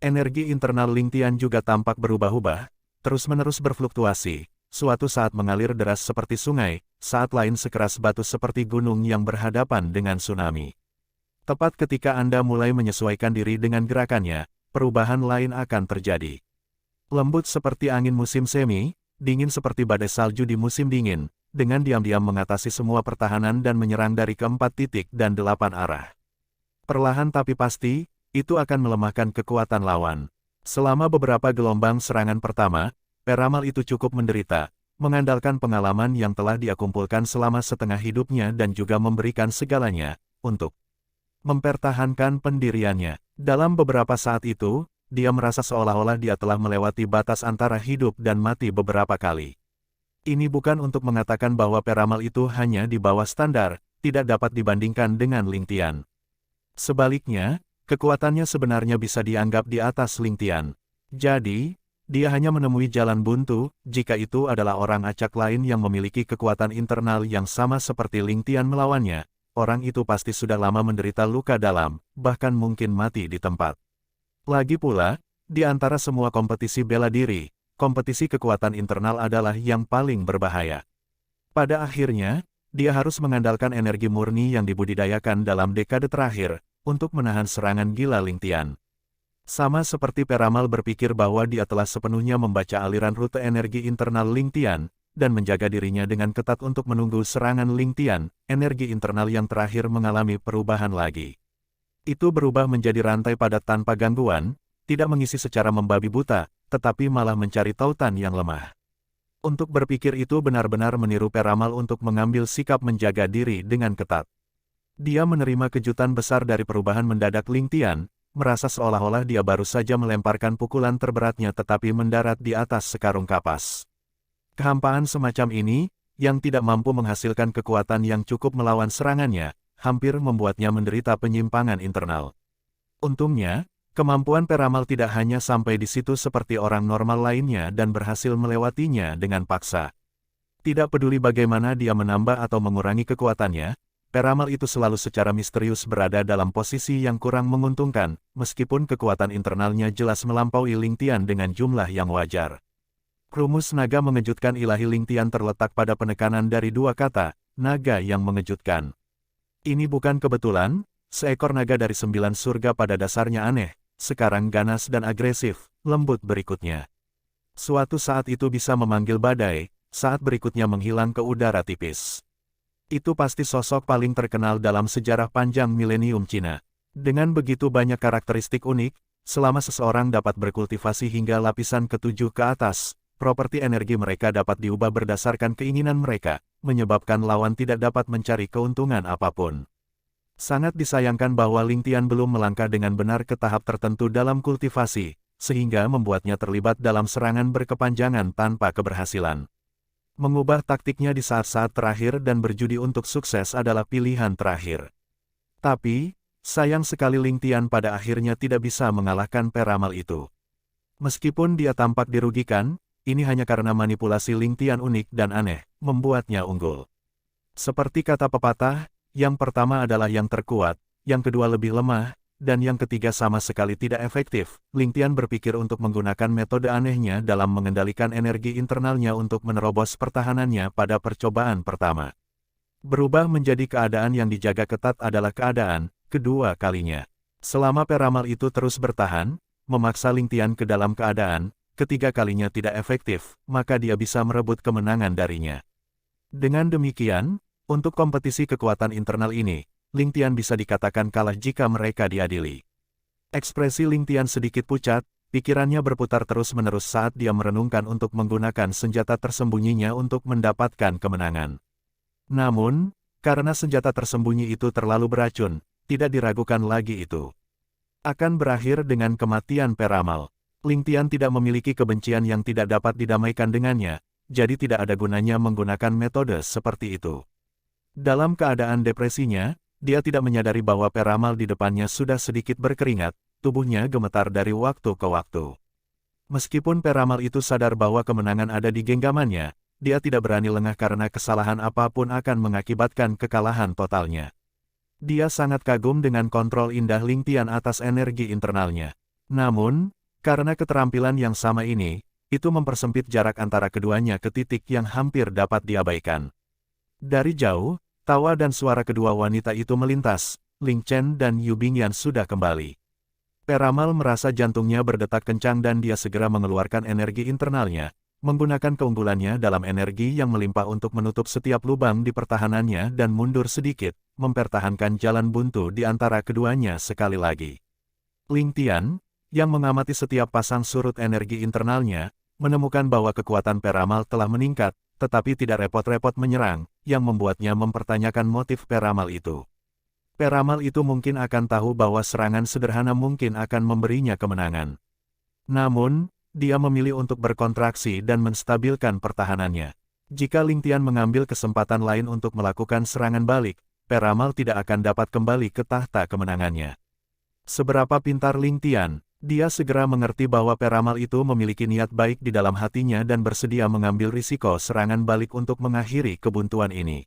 Energi internal Ling Tian juga tampak berubah-ubah, terus-menerus berfluktuasi, suatu saat mengalir deras seperti sungai, saat lain sekeras batu seperti gunung yang berhadapan dengan tsunami. Tepat ketika Anda mulai menyesuaikan diri dengan gerakannya, perubahan lain akan terjadi. Lembut seperti angin musim semi, dingin seperti badai salju di musim dingin, dengan diam-diam mengatasi semua pertahanan dan menyerang dari ke-4 titik dan 8 arah. Perlahan tapi pasti, itu akan melemahkan kekuatan lawan. Selama beberapa gelombang serangan pertama, peramal itu cukup menderita, mengandalkan pengalaman yang telah dia kumpulkan selama setengah hidupnya dan juga memberikan segalanya, untuk mempertahankan pendiriannya. Dalam beberapa saat itu, dia merasa seolah-olah dia telah melewati batas antara hidup dan mati beberapa kali. Ini bukan untuk mengatakan bahwa peramal itu hanya di bawah standar, tidak dapat dibandingkan dengan Ling Tian. Sebaliknya, kekuatannya sebenarnya bisa dianggap di atas Ling Tian. Jadi, dia hanya menemui jalan buntu, jika itu adalah orang acak lain yang memiliki kekuatan internal yang sama seperti Ling Tian melawannya, orang itu pasti sudah lama menderita luka dalam, bahkan mungkin mati di tempat. Lagi pula, di antara semua kompetisi bela diri, kompetisi kekuatan internal adalah yang paling berbahaya. Pada akhirnya, dia harus mengandalkan energi murni yang dibudidayakan dalam dekade terakhir, untuk menahan serangan gila Ling Tian. Sama seperti Peramal berpikir bahwa dia telah sepenuhnya membaca aliran rute energi internal Ling Tian, dan menjaga dirinya dengan ketat untuk menunggu serangan Ling Tian, energi internal yang terakhir mengalami perubahan lagi. Itu berubah menjadi rantai padat tanpa gangguan, tidak mengisi secara membabi buta, tetapi malah mencari tautan yang lemah. Untuk berpikir itu benar-benar meniru Peramal untuk mengambil sikap menjaga diri dengan ketat. Dia menerima kejutan besar dari perubahan mendadak Ling Tian, merasa seolah-olah dia baru saja melemparkan pukulan terberatnya tetapi mendarat di atas sekarung kapas. Kehampaan semacam ini, yang tidak mampu menghasilkan kekuatan yang cukup melawan serangannya, hampir membuatnya menderita penyimpangan internal. Untungnya, kemampuan Peramal tidak hanya sampai di situ seperti orang normal lainnya dan berhasil melewatinya dengan paksa. Tidak peduli bagaimana dia menambah atau mengurangi kekuatannya, Peramal itu selalu secara misterius berada dalam posisi yang kurang menguntungkan, meskipun kekuatan internalnya jelas melampaui Ling Tian dengan jumlah yang wajar. Rumus naga mengejutkan ilahi Ling Tian terletak pada penekanan dari dua kata, naga yang mengejutkan. Ini bukan kebetulan, seekor naga dari 9 surga pada dasarnya aneh, sekarang ganas dan agresif, lembut berikutnya. Suatu saat itu bisa memanggil badai, saat berikutnya menghilang ke udara tipis. Itu pasti sosok paling terkenal dalam sejarah panjang milenium Cina. Dengan begitu banyak karakteristik unik, selama seseorang dapat berkultivasi hingga lapisan ke-7 ke atas, properti energi mereka dapat diubah berdasarkan keinginan mereka, menyebabkan lawan tidak dapat mencari keuntungan apapun. Sangat disayangkan bahwa Ling Tian belum melangkah dengan benar ke tahap tertentu dalam kultivasi, sehingga membuatnya terlibat dalam serangan berkepanjangan tanpa keberhasilan. Mengubah taktiknya di saat-saat terakhir dan berjudi untuk sukses adalah pilihan terakhir. Tapi, sayang sekali Ling Tian pada akhirnya tidak bisa mengalahkan Peramal itu. Meskipun dia tampak dirugikan, ini hanya karena manipulasi Ling Tian unik dan aneh, membuatnya unggul. Seperti kata pepatah, yang pertama adalah yang terkuat, yang kedua lebih lemah, dan yang ketiga sama sekali tidak efektif. Ling Tian berpikir untuk menggunakan metode anehnya dalam mengendalikan energi internalnya untuk menerobos pertahanannya pada percobaan pertama. Berubah menjadi keadaan yang dijaga ketat adalah keadaan kedua kalinya. Selama Peramal itu terus bertahan, memaksa Ling Tian ke dalam keadaan ketiga kalinya tidak efektif, maka dia bisa merebut kemenangan darinya. Dengan demikian, untuk kompetisi kekuatan internal ini, Ling Tian bisa dikatakan kalah jika mereka diadili. Ekspresi Ling Tian sedikit pucat, pikirannya berputar terus-menerus saat dia merenungkan untuk menggunakan senjata tersembunyinya untuk mendapatkan kemenangan. Namun, karena senjata tersembunyi itu terlalu beracun, tidak diragukan lagi itu akan berakhir dengan kematian Peramal. Ling Tian tidak memiliki kebencian yang tidak dapat didamaikan dengannya, jadi tidak ada gunanya menggunakan metode seperti itu. Dalam keadaan depresinya, dia tidak menyadari bahwa Peramal di depannya sudah sedikit berkeringat, tubuhnya gemetar dari waktu ke waktu. Meskipun Peramal itu sadar bahwa kemenangan ada di genggamannya, dia tidak berani lengah karena kesalahan apapun akan mengakibatkan kekalahan totalnya. Dia sangat kagum dengan kontrol indah Ling Tian atas energi internalnya. Namun, karena keterampilan yang sama ini, itu mempersempit jarak antara keduanya ke titik yang hampir dapat diabaikan. Dari jauh, tawa dan suara kedua wanita itu melintas, Ling Chen dan Yu Bingyan sudah kembali. Peramal merasa jantungnya berdetak kencang dan dia segera mengeluarkan energi internalnya, menggunakan keunggulannya dalam energi yang melimpah untuk menutup setiap lubang di pertahanannya dan mundur sedikit, mempertahankan jalan buntu di antara keduanya sekali lagi. Ling Tian, yang mengamati setiap pasang surut energi internalnya, menemukan bahwa kekuatan Peramal telah meningkat, tetapi tidak repot-repot menyerang, yang membuatnya mempertanyakan motif Peramal itu. Peramal itu mungkin akan tahu bahwa serangan sederhana mungkin akan memberinya kemenangan. Namun, dia memilih untuk berkontraksi dan menstabilkan pertahanannya. Jika Ling Tian mengambil kesempatan lain untuk melakukan serangan balik, Peramal tidak akan dapat kembali ke tahta kemenangannya. Seberapa pintar Ling Tian, dia segera mengerti bahwa Peramal itu memiliki niat baik di dalam hatinya dan bersedia mengambil risiko serangan balik untuk mengakhiri kebuntuan ini.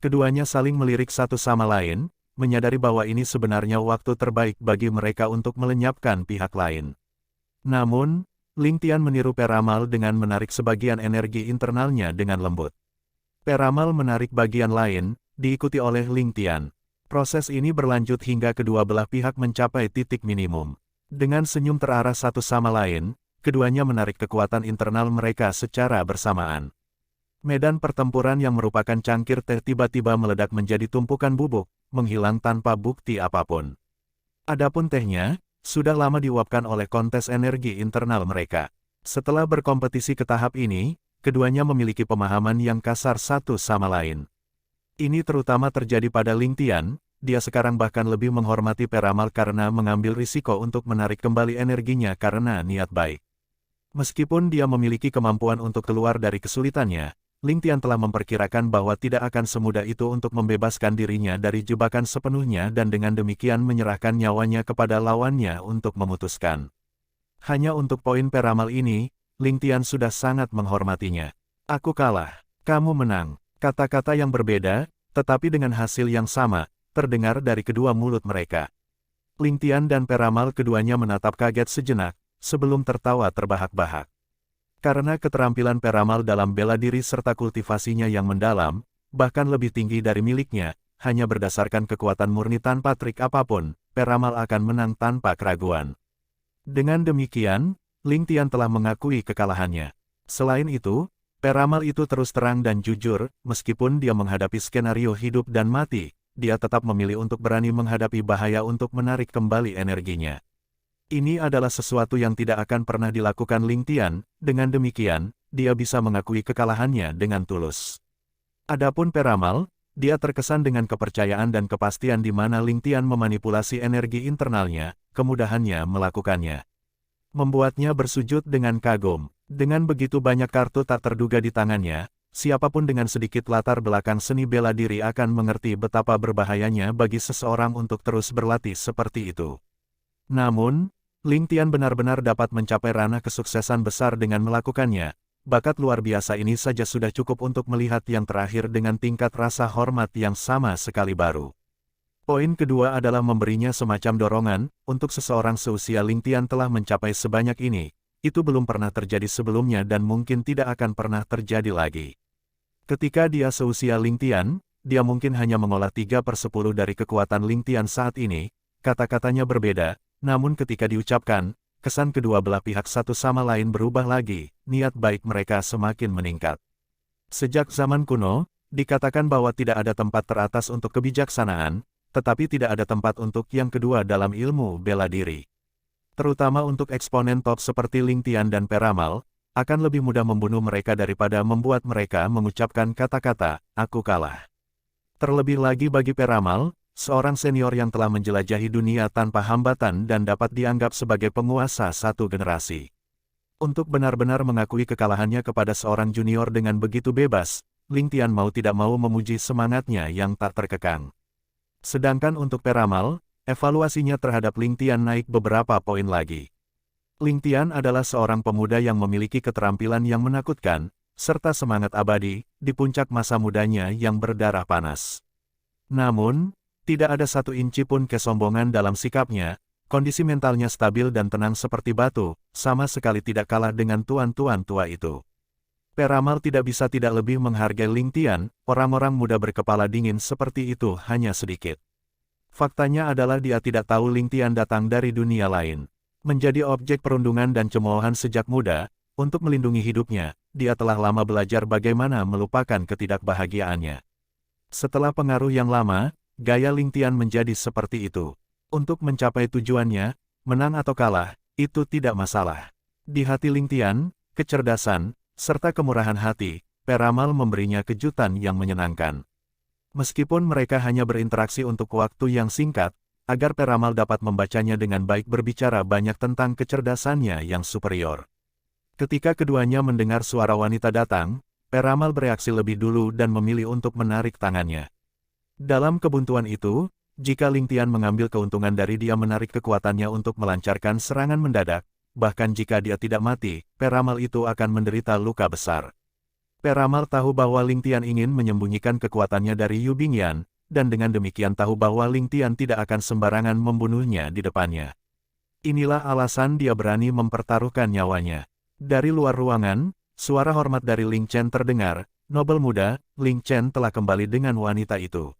Keduanya saling melirik satu sama lain, menyadari bahwa ini sebenarnya waktu terbaik bagi mereka untuk melenyapkan pihak lain. Namun, Ling Tian meniru Peramal dengan menarik sebagian energi internalnya dengan lembut. Peramal menarik bagian lain, diikuti oleh Ling Tian. Proses ini berlanjut hingga kedua belah pihak mencapai titik minimum. Dengan senyum terarah satu sama lain, keduanya menarik kekuatan internal mereka secara bersamaan. Medan pertempuran yang merupakan cangkir teh tiba-tiba meledak menjadi tumpukan bubuk, menghilang tanpa bukti apapun. Adapun tehnya, sudah lama diuapkan oleh kontes energi internal mereka. Setelah berkompetisi ke tahap ini, keduanya memiliki pemahaman yang kasar satu sama lain. Ini terutama terjadi pada Ling Tian, dia sekarang bahkan lebih menghormati Peramal karena mengambil risiko untuk menarik kembali energinya karena niat baik. Meskipun dia memiliki kemampuan untuk keluar dari kesulitannya, Ling Tian telah memperkirakan bahwa tidak akan semudah itu untuk membebaskan dirinya dari jebakan sepenuhnya dan dengan demikian menyerahkan nyawanya kepada lawannya untuk memutuskan. Hanya untuk poin Peramal ini, Ling Tian sudah sangat menghormatinya. Aku kalah, kamu menang. Kata-kata yang berbeda, tetapi dengan hasil yang sama, terdengar dari kedua mulut mereka. Ling Tian dan Peramal keduanya menatap kaget sejenak, sebelum tertawa terbahak-bahak. Karena keterampilan Peramal dalam bela diri serta kultivasinya yang mendalam, bahkan lebih tinggi dari miliknya, hanya berdasarkan kekuatan murni tanpa trik apapun, Peramal akan menang tanpa keraguan. Dengan demikian, Ling Tian telah mengakui kekalahannya. Selain itu, Peramal itu terus terang dan jujur, meskipun dia menghadapi skenario hidup dan mati, dia tetap memilih untuk berani menghadapi bahaya untuk menarik kembali energinya. Ini adalah sesuatu yang tidak akan pernah dilakukan Ling Tian, dengan demikian, dia bisa mengakui kekalahannya dengan tulus. Adapun Peramal, dia terkesan dengan kepercayaan dan kepastian di mana Ling Tian memanipulasi energi internalnya, kemudahannya melakukannya. Membuatnya bersujud dengan kagum. Dengan begitu banyak kartu tak terduga di tangannya, siapapun dengan sedikit latar belakang seni bela diri akan mengerti betapa berbahayanya bagi seseorang untuk terus berlatih seperti itu. Namun, Ling Tian benar-benar dapat mencapai ranah kesuksesan besar dengan melakukannya. Bakat luar biasa ini saja sudah cukup untuk melihat yang terakhir dengan tingkat rasa hormat yang sama sekali baru. Poin kedua adalah memberinya semacam dorongan, untuk seseorang seusia Ling Tian telah mencapai sebanyak ini. Itu belum pernah terjadi sebelumnya dan mungkin tidak akan pernah terjadi lagi. Ketika dia seusia Ling Tian, dia mungkin hanya mengolah 3/10 dari kekuatan Ling Tian saat ini, kata-katanya berbeda, namun ketika diucapkan, kesan kedua belah pihak satu sama lain berubah lagi, niat baik mereka semakin meningkat. Sejak zaman kuno, dikatakan bahwa tidak ada tempat teratas untuk kebijaksanaan, tetapi tidak ada tempat untuk yang kedua dalam ilmu bela diri. Terutama untuk eksponen top seperti Ling Tian dan Peramal, akan lebih mudah membunuh mereka daripada membuat mereka mengucapkan kata-kata, "Aku kalah." Terlebih lagi bagi Peramal, seorang senior yang telah menjelajahi dunia tanpa hambatan dan dapat dianggap sebagai penguasa satu generasi. Untuk benar-benar mengakui kekalahannya kepada seorang junior dengan begitu bebas, Ling Tian mau tidak mau memuji semangatnya yang tak terkekang. Sedangkan untuk Peramal, evaluasinya terhadap Ling Tian naik beberapa poin lagi. Ling Tian adalah seorang pemuda yang memiliki keterampilan yang menakutkan, serta semangat abadi, di puncak masa mudanya yang berdarah panas. Namun, tidak ada satu inci pun kesombongan dalam sikapnya, kondisi mentalnya stabil dan tenang seperti batu, sama sekali tidak kalah dengan tuan-tuan tua itu. Peramal tidak bisa tidak lebih menghargai Ling Tian, orang-orang muda berkepala dingin seperti itu hanya sedikit. Faktanya adalah dia tidak tahu Ling Tian datang dari dunia lain. Menjadi objek perundungan dan cemoohan sejak muda, untuk melindungi hidupnya, dia telah lama belajar bagaimana melupakan ketidakbahagiaannya. Setelah pengaruh yang lama, gaya Ling Tian menjadi seperti itu. Untuk mencapai tujuannya, menang atau kalah, itu tidak masalah. Di hati Ling Tian, kecerdasan, serta kemurahan hati, Peramal memberinya kejutan yang menyenangkan. Meskipun mereka hanya berinteraksi untuk waktu yang singkat, agar Peramal dapat membacanya dengan baik berbicara banyak tentang kecerdasannya yang superior. Ketika keduanya mendengar suara wanita datang, Peramal bereaksi lebih dulu dan memilih untuk menarik tangannya. Dalam kebuntuan itu, jika Ling Tian mengambil keuntungan dari dia menarik kekuatannya untuk melancarkan serangan mendadak, bahkan jika dia tidak mati, Peramal itu akan menderita luka besar. Peramal tahu bahwa Ling Tian ingin menyembunyikan kekuatannya dari Yu Bingyan, dan dengan demikian tahu bahwa Ling Tian tidak akan sembarangan membunuhnya di depannya. Inilah alasan dia berani mempertaruhkan nyawanya. Dari luar ruangan, suara hormat dari Ling Chen terdengar, nobel muda, Ling Chen telah kembali dengan wanita itu.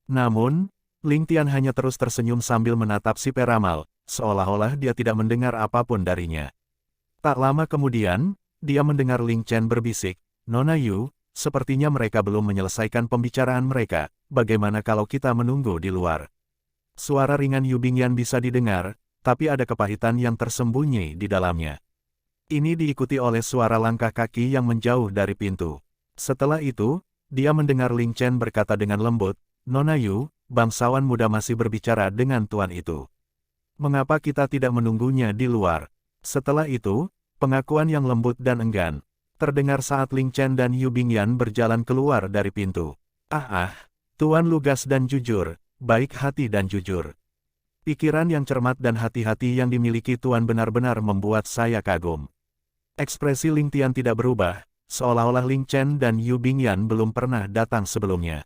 Namun, Ling Tian hanya terus tersenyum sambil menatap si peramal, seolah-olah dia tidak mendengar apapun darinya. Tak lama kemudian, dia mendengar Ling Chen berbisik, "Nona Yu, sepertinya mereka belum menyelesaikan pembicaraan mereka, bagaimana kalau kita menunggu di luar?" Suara ringan Yu Bingyan bisa didengar, tapi ada kepahitan yang tersembunyi di dalamnya. Ini diikuti oleh suara langkah kaki yang menjauh dari pintu. Setelah itu, dia mendengar Ling Chen berkata dengan lembut, "Nona Yu, bangsawan muda masih berbicara dengan tuan itu. Mengapa kita tidak menunggunya di luar?" Setelah itu, pengakuan yang lembut dan enggan terdengar saat Ling Chen dan Yu Bingyan berjalan keluar dari pintu. Tuan lugas dan jujur, baik hati dan jujur. Pikiran yang cermat dan hati-hati yang dimiliki tuan benar-benar membuat saya kagum. Ekspresi Ling Tian tidak berubah, seolah-olah Ling Chen dan Yu Bingyan belum pernah datang sebelumnya.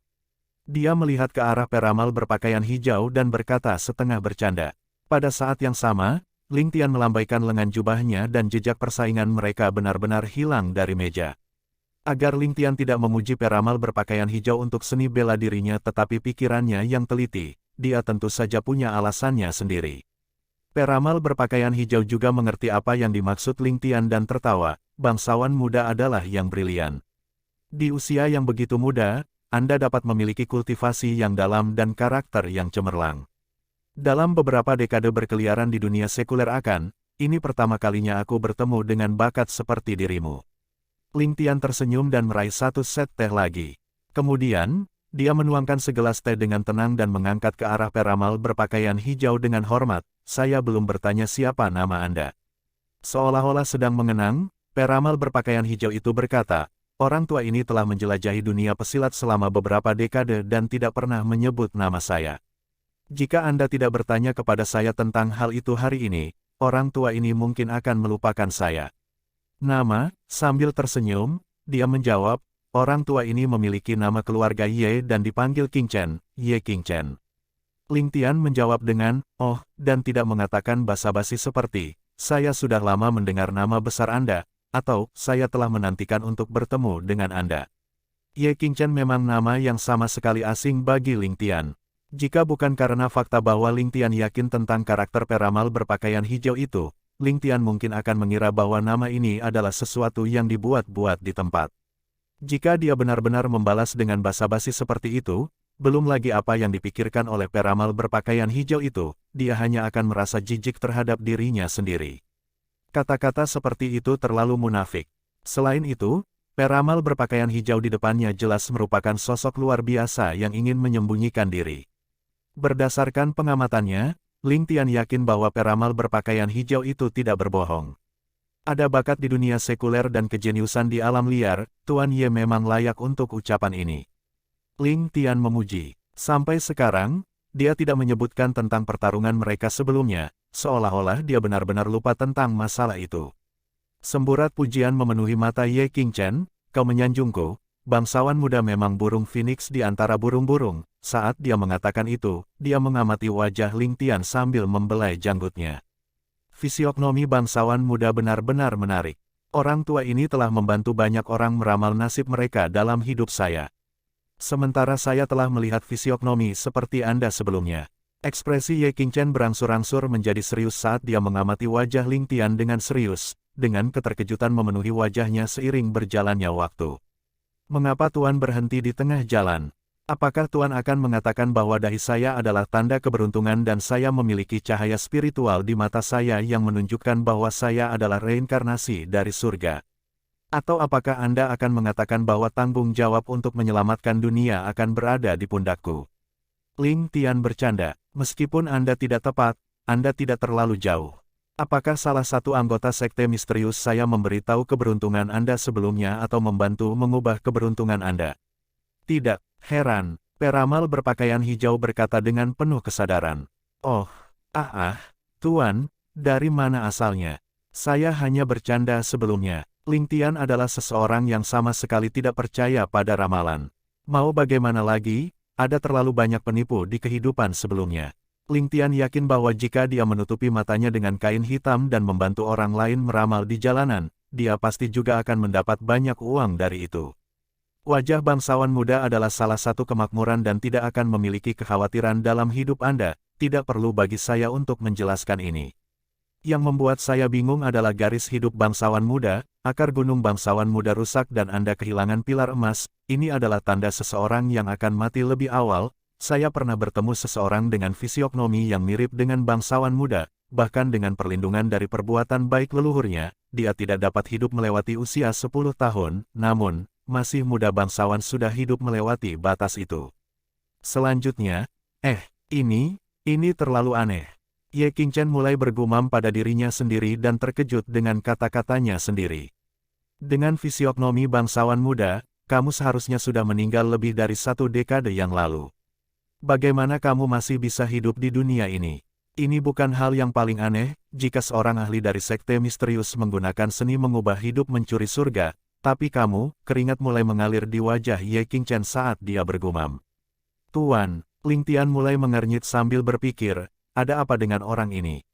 Dia melihat ke arah peramal berpakaian hijau dan berkata setengah bercanda. Pada saat yang sama, Ling Tian melambaikan lengan jubahnya dan jejak persaingan mereka benar-benar hilang dari meja. Agar Ling Tian tidak memuji peramal berpakaian hijau untuk seni bela dirinya tetapi pikirannya yang teliti, dia tentu saja punya alasannya sendiri. Peramal berpakaian hijau juga mengerti apa yang dimaksud Ling Tian dan tertawa, bangsawan muda adalah yang brilian. Di usia yang begitu muda, Anda dapat memiliki kultivasi yang dalam dan karakter yang cemerlang. Dalam beberapa dekade berkeliaran di dunia sekuler ini pertama kalinya aku bertemu dengan bakat seperti dirimu. Ling Tian tersenyum dan meraih satu set teh lagi. Kemudian, dia menuangkan segelas teh dengan tenang dan mengangkat ke arah peramal berpakaian hijau dengan hormat, "Saya belum bertanya siapa nama Anda." Seolah-olah sedang mengenang, peramal berpakaian hijau itu berkata, "Orang tua ini telah menjelajahi dunia pesilat selama beberapa dekade dan tidak pernah menyebut nama saya. Jika Anda tidak bertanya kepada saya tentang hal itu hari ini, orang tua ini mungkin akan melupakan saya." Nama, sambil tersenyum, dia menjawab, "Orang tua ini memiliki nama keluarga Ye dan dipanggil King Chen, Ye King Chen." Ling Tian menjawab dengan, "Oh," dan tidak mengatakan basa-basi seperti, "Saya sudah lama mendengar nama besar Anda," atau, "Saya telah menantikan untuk bertemu dengan Anda." Ye King Chen memang nama yang sama sekali asing bagi Ling Tian. Jika bukan karena fakta bahwa Ling Tian yakin tentang karakter peramal berpakaian hijau itu, Ling Tian mungkin akan mengira bahwa nama ini adalah sesuatu yang dibuat-buat di tempat. Jika dia benar-benar membalas dengan basa-basi seperti itu, belum lagi apa yang dipikirkan oleh peramal berpakaian hijau itu, dia hanya akan merasa jijik terhadap dirinya sendiri. Kata-kata seperti itu terlalu munafik. Selain itu, peramal berpakaian hijau di depannya jelas merupakan sosok luar biasa yang ingin menyembunyikan diri. Berdasarkan pengamatannya, Ling Tian yakin bahwa peramal berpakaian hijau itu tidak berbohong. Ada bakat di dunia sekuler dan kejeniusan di alam liar, Tuan Ye memang layak untuk ucapan ini. Ling Tian memuji. Sampai sekarang, dia tidak menyebutkan tentang pertarungan mereka sebelumnya, seolah-olah dia benar-benar lupa tentang masalah itu. Semburat pujian memenuhi mata Ye King Chen, "Kau menyanjungku, bangsawan muda memang burung phoenix di antara burung-burung." Saat dia mengatakan itu, dia mengamati wajah Ling Tian sambil membelai janggutnya. Fisiognomi bangsawan muda benar-benar menarik. Orang tua ini telah membantu banyak orang meramal nasib mereka dalam hidup saya. Sementara saya telah melihat fisiognomi seperti Anda sebelumnya. Ekspresi Ye King Chen berangsur-angsur menjadi serius saat dia mengamati wajah Ling Tian dengan serius, dengan keterkejutan memenuhi wajahnya seiring berjalannya waktu. "Mengapa Tuan berhenti di tengah jalan? Apakah Tuan akan mengatakan bahwa dahi saya adalah tanda keberuntungan dan saya memiliki cahaya spiritual di mata saya yang menunjukkan bahwa saya adalah reinkarnasi dari surga? Atau apakah Anda akan mengatakan bahwa tanggung jawab untuk menyelamatkan dunia akan berada di pundakku?" Ling Tian bercanda, "Meskipun Anda tidak tepat, Anda tidak terlalu jauh. Apakah salah satu anggota sekte misterius saya memberitahu keberuntungan Anda sebelumnya atau membantu mengubah keberuntungan Anda?" "Tidak." Heran, peramal berpakaian hijau berkata dengan penuh kesadaran. "Oh, Tuan, dari mana asalnya? Saya hanya bercanda sebelumnya." Ling Tian adalah seseorang yang sama sekali tidak percaya pada ramalan. Mau bagaimana lagi, ada terlalu banyak penipu di kehidupan sebelumnya. Ling Tian yakin bahwa jika dia menutupi matanya dengan kain hitam dan membantu orang lain meramal di jalanan, dia pasti juga akan mendapat banyak uang dari itu. Wajah bangsawan muda adalah salah satu kemakmuran dan tidak akan memiliki kekhawatiran dalam hidup Anda, tidak perlu bagi saya untuk menjelaskan ini. Yang membuat saya bingung adalah garis hidup bangsawan muda, akar gunung bangsawan muda rusak dan Anda kehilangan pilar emas, ini adalah tanda seseorang yang akan mati lebih awal. Saya pernah bertemu seseorang dengan fisiognomi yang mirip dengan bangsawan muda, bahkan dengan perlindungan dari perbuatan baik leluhurnya, dia tidak dapat hidup melewati usia 10 tahun, namun, masih muda bangsawan sudah hidup melewati batas itu. Selanjutnya, ini terlalu aneh. Ye Qingchen mulai bergumam pada dirinya sendiri dan terkejut dengan kata-katanya sendiri. Dengan fisiognomi bangsawan muda, kamu seharusnya sudah meninggal lebih dari 1 dekade yang lalu. Bagaimana kamu masih bisa hidup di dunia ini? Ini bukan hal yang paling aneh, jika seorang ahli dari sekte misterius menggunakan seni mengubah hidup mencuri surga, tapi kamu, keringat mulai mengalir di wajah Ye Qingchen saat dia bergumam. Tuan, Ling Tian mulai mengernyit sambil berpikir, ada apa dengan orang ini?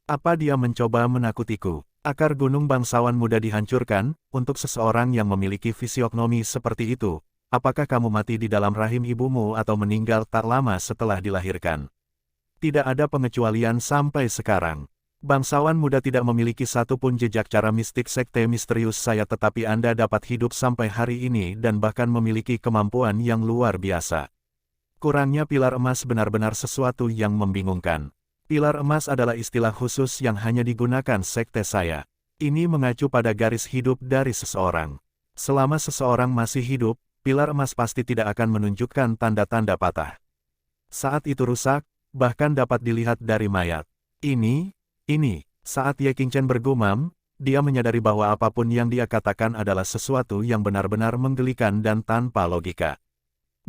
Apa dia mencoba menakutiku? Akar gunung bangsawan muda dihancurkan, untuk seseorang yang memiliki fisiognomi seperti itu, apakah kamu mati di dalam rahim ibumu atau meninggal tak lama setelah dilahirkan? Tidak ada pengecualian sampai sekarang. Bangsawan muda tidak memiliki satupun jejak cara mistik sekte misterius saya tetapi Anda dapat hidup sampai hari ini dan bahkan memiliki kemampuan yang luar biasa. Kurangnya pilar emas benar-benar sesuatu yang membingungkan. Pilar emas adalah istilah khusus yang hanya digunakan sekte saya. Ini mengacu pada garis hidup dari seseorang. Selama seseorang masih hidup, pilar emas pasti tidak akan menunjukkan tanda-tanda patah. Saat itu rusak, bahkan dapat dilihat dari mayat. Ini, saat Ye Qingchen bergumam, dia menyadari bahwa apapun yang dia katakan adalah sesuatu yang benar-benar menggelikan dan tanpa logika.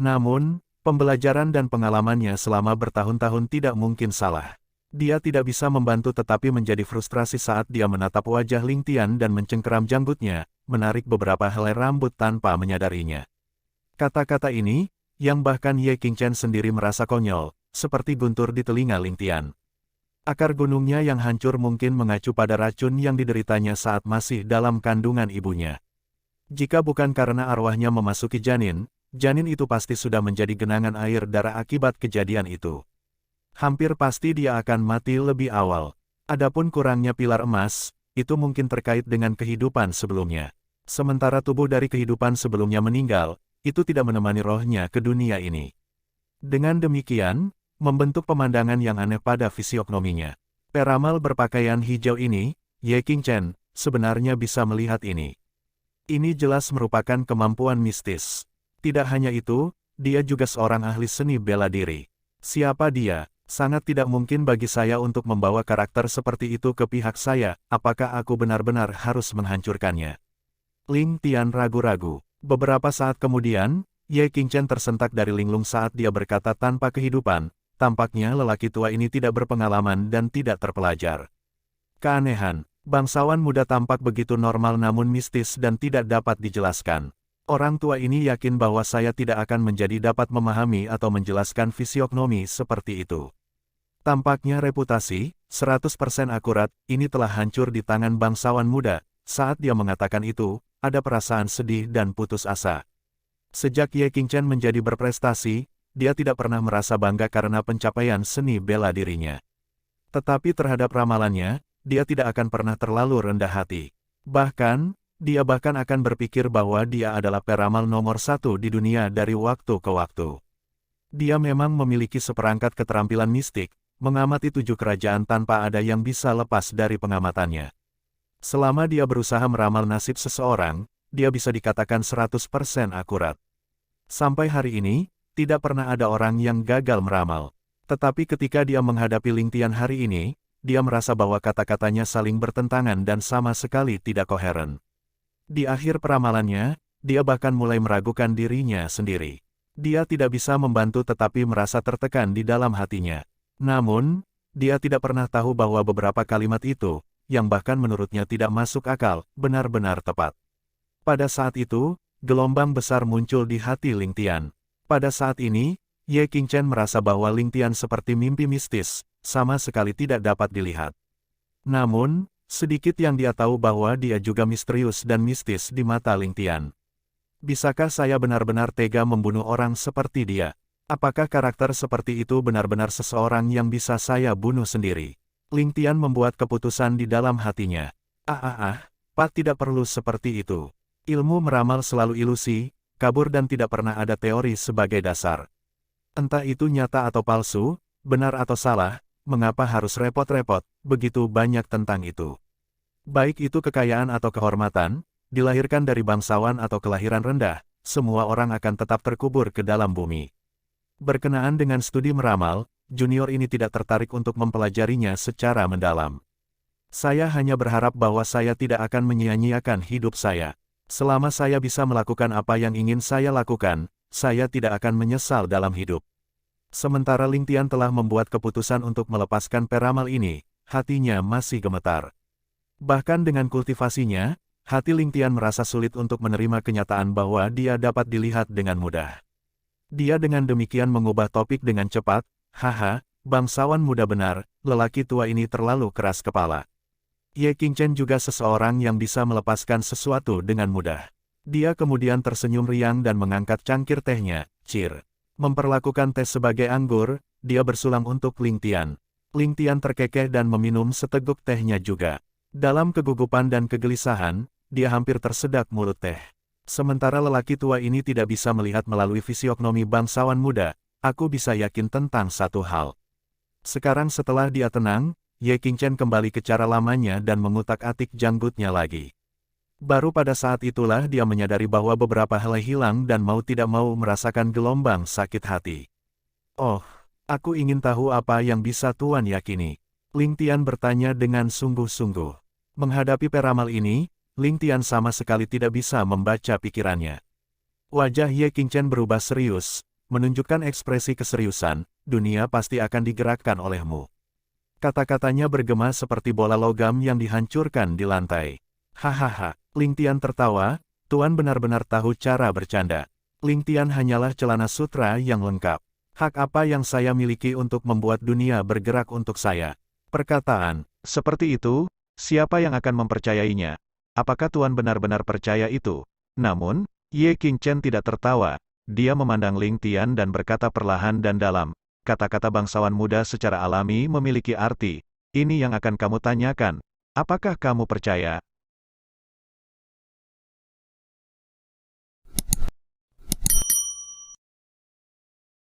Namun, pembelajaran dan pengalamannya selama bertahun-tahun tidak mungkin salah. Dia tidak bisa membantu tetapi menjadi frustrasi saat dia menatap wajah Ling Tian dan mencengkeram janggutnya, menarik beberapa helai rambut tanpa menyadarinya. Kata-kata ini, yang bahkan Ye Qingchen sendiri merasa konyol, seperti guntur di telinga Ling Tian. Akar gunungnya yang hancur mungkin mengacu pada racun yang dideritanya saat masih dalam kandungan ibunya. Jika bukan karena arwahnya memasuki janin itu pasti sudah menjadi genangan air darah akibat kejadian itu. Hampir pasti dia akan mati lebih awal. Adapun kurangnya pilar emas, itu mungkin terkait dengan kehidupan sebelumnya. Sementara tubuh dari kehidupan sebelumnya meninggal, itu tidak menemani rohnya ke dunia ini. Dengan demikian, membentuk pemandangan yang aneh pada fisiognominya. Peramal berpakaian hijau ini, Ye Qingchen, sebenarnya bisa melihat ini. Ini jelas merupakan kemampuan mistis. Tidak hanya itu, dia juga seorang ahli seni bela diri. Siapa dia? Sangat tidak mungkin bagi saya untuk membawa karakter seperti itu ke pihak saya, apakah aku benar-benar harus menghancurkannya? Ling Tian ragu-ragu. Beberapa saat kemudian, Ye Qingchen tersentak dari linglung saat dia berkata tanpa kehidupan, tampaknya lelaki tua ini tidak berpengalaman dan tidak terpelajar. Keanehan, bangsawan muda tampak begitu normal namun mistis dan tidak dapat dijelaskan. Orang tua ini yakin bahwa saya tidak akan menjadi dapat memahami atau menjelaskan fisiognomi seperti itu. Tampaknya reputasi, 100% akurat, ini telah hancur di tangan bangsawan muda. Saat dia mengatakan itu, ada perasaan sedih dan putus asa. Sejak Ye Qingchen menjadi berprestasi, dia tidak pernah merasa bangga karena pencapaian seni bela dirinya. Tetapi terhadap ramalannya, dia tidak akan pernah terlalu rendah hati. Bahkan, dia akan berpikir bahwa dia adalah peramal nomor 1 di dunia dari waktu ke waktu. Dia memang memiliki seperangkat keterampilan mistik, mengamati 7 kerajaan tanpa ada yang bisa lepas dari pengamatannya. Selama dia berusaha meramal nasib seseorang, dia bisa dikatakan 100% akurat. Sampai hari ini, tidak pernah ada orang yang gagal meramal. Tetapi ketika dia menghadapi Ling Tian hari ini, dia merasa bahwa kata-katanya saling bertentangan dan sama sekali tidak koheren. Di akhir peramalannya, dia bahkan mulai meragukan dirinya sendiri. Dia tidak bisa membantu tetapi merasa tertekan di dalam hatinya. Namun, dia tidak pernah tahu bahwa beberapa kalimat itu, yang bahkan menurutnya tidak masuk akal, benar-benar tepat. Pada saat itu, gelombang besar muncul di hati Ling Tian. Pada saat ini, Ye Qingchen merasa bahwa Ling Tian seperti mimpi mistis, sama sekali tidak dapat dilihat. Namun, sedikit yang dia tahu bahwa dia juga misterius dan mistis di mata Ling Tian. Bisakah saya benar-benar tega membunuh orang seperti dia? Apakah karakter seperti itu benar-benar seseorang yang bisa saya bunuh sendiri? Ling Tian membuat keputusan di dalam hatinya. Pak tidak perlu seperti itu. Ilmu meramal selalu ilusi, kabur dan tidak pernah ada teori sebagai dasar. Entah itu nyata atau palsu, benar atau salah, mengapa harus repot-repot, begitu banyak tentang itu. Baik itu kekayaan atau kehormatan, dilahirkan dari bangsawan atau kelahiran rendah, semua orang akan tetap terkubur ke dalam bumi. Berkenaan dengan studi meramal, junior ini tidak tertarik untuk mempelajarinya secara mendalam. Saya hanya berharap bahwa saya tidak akan menyia-nyiakan hidup saya. Selama saya bisa melakukan apa yang ingin saya lakukan, saya tidak akan menyesal dalam hidup. Sementara Ling Tian telah membuat keputusan untuk melepaskan peramal ini, hatinya masih gemetar. Bahkan dengan kultivasinya, hati Ling Tian merasa sulit untuk menerima kenyataan bahwa dia dapat dilihat dengan mudah. Dia dengan demikian mengubah topik dengan cepat, haha, bangsawan muda benar, lelaki tua ini terlalu keras kepala. Ye Qingchen juga seseorang yang bisa melepaskan sesuatu dengan mudah. Dia kemudian tersenyum riang dan mengangkat cangkir tehnya, Cir. Memperlakukan teh sebagai anggur, dia bersulang untuk Ling Tian. Ling Tian terkekeh dan meminum seteguk tehnya juga. Dalam kegugupan dan kegelisahan, dia hampir tersedak mulut teh. Sementara lelaki tua ini tidak bisa melihat melalui fisiognomi bangsawan muda, aku bisa yakin tentang satu hal. Sekarang setelah dia tenang, Ye Qingchen kembali ke cara lamanya dan mengutak-atik janggutnya lagi. Baru pada saat itulah dia menyadari bahwa beberapa helai hilang dan mau tidak mau merasakan gelombang sakit hati. Oh, aku ingin tahu apa yang bisa Tuan yakini. Ling Tian bertanya dengan sungguh-sungguh. Menghadapi peramal ini, Ling Tian sama sekali tidak bisa membaca pikirannya. Wajah Ye Qingchen berubah serius, menunjukkan ekspresi keseriusan, dunia pasti akan digerakkan olehmu. Kata-katanya bergema seperti bola logam yang dihancurkan di lantai. Hahaha, Ling Tian tertawa, Tuan benar-benar tahu cara bercanda. Ling Tian hanyalah celana sutra yang lengkap. Hak apa yang saya miliki untuk membuat dunia bergerak untuk saya? Perkataan seperti itu, siapa yang akan mempercayainya? Apakah Tuan benar-benar percaya itu? Namun, Ye Qingchen tidak tertawa. Dia memandang Ling Tian dan berkata perlahan dan dalam, kata-kata bangsawan muda secara alami memiliki arti. Ini yang akan kamu tanyakan. Apakah kamu percaya?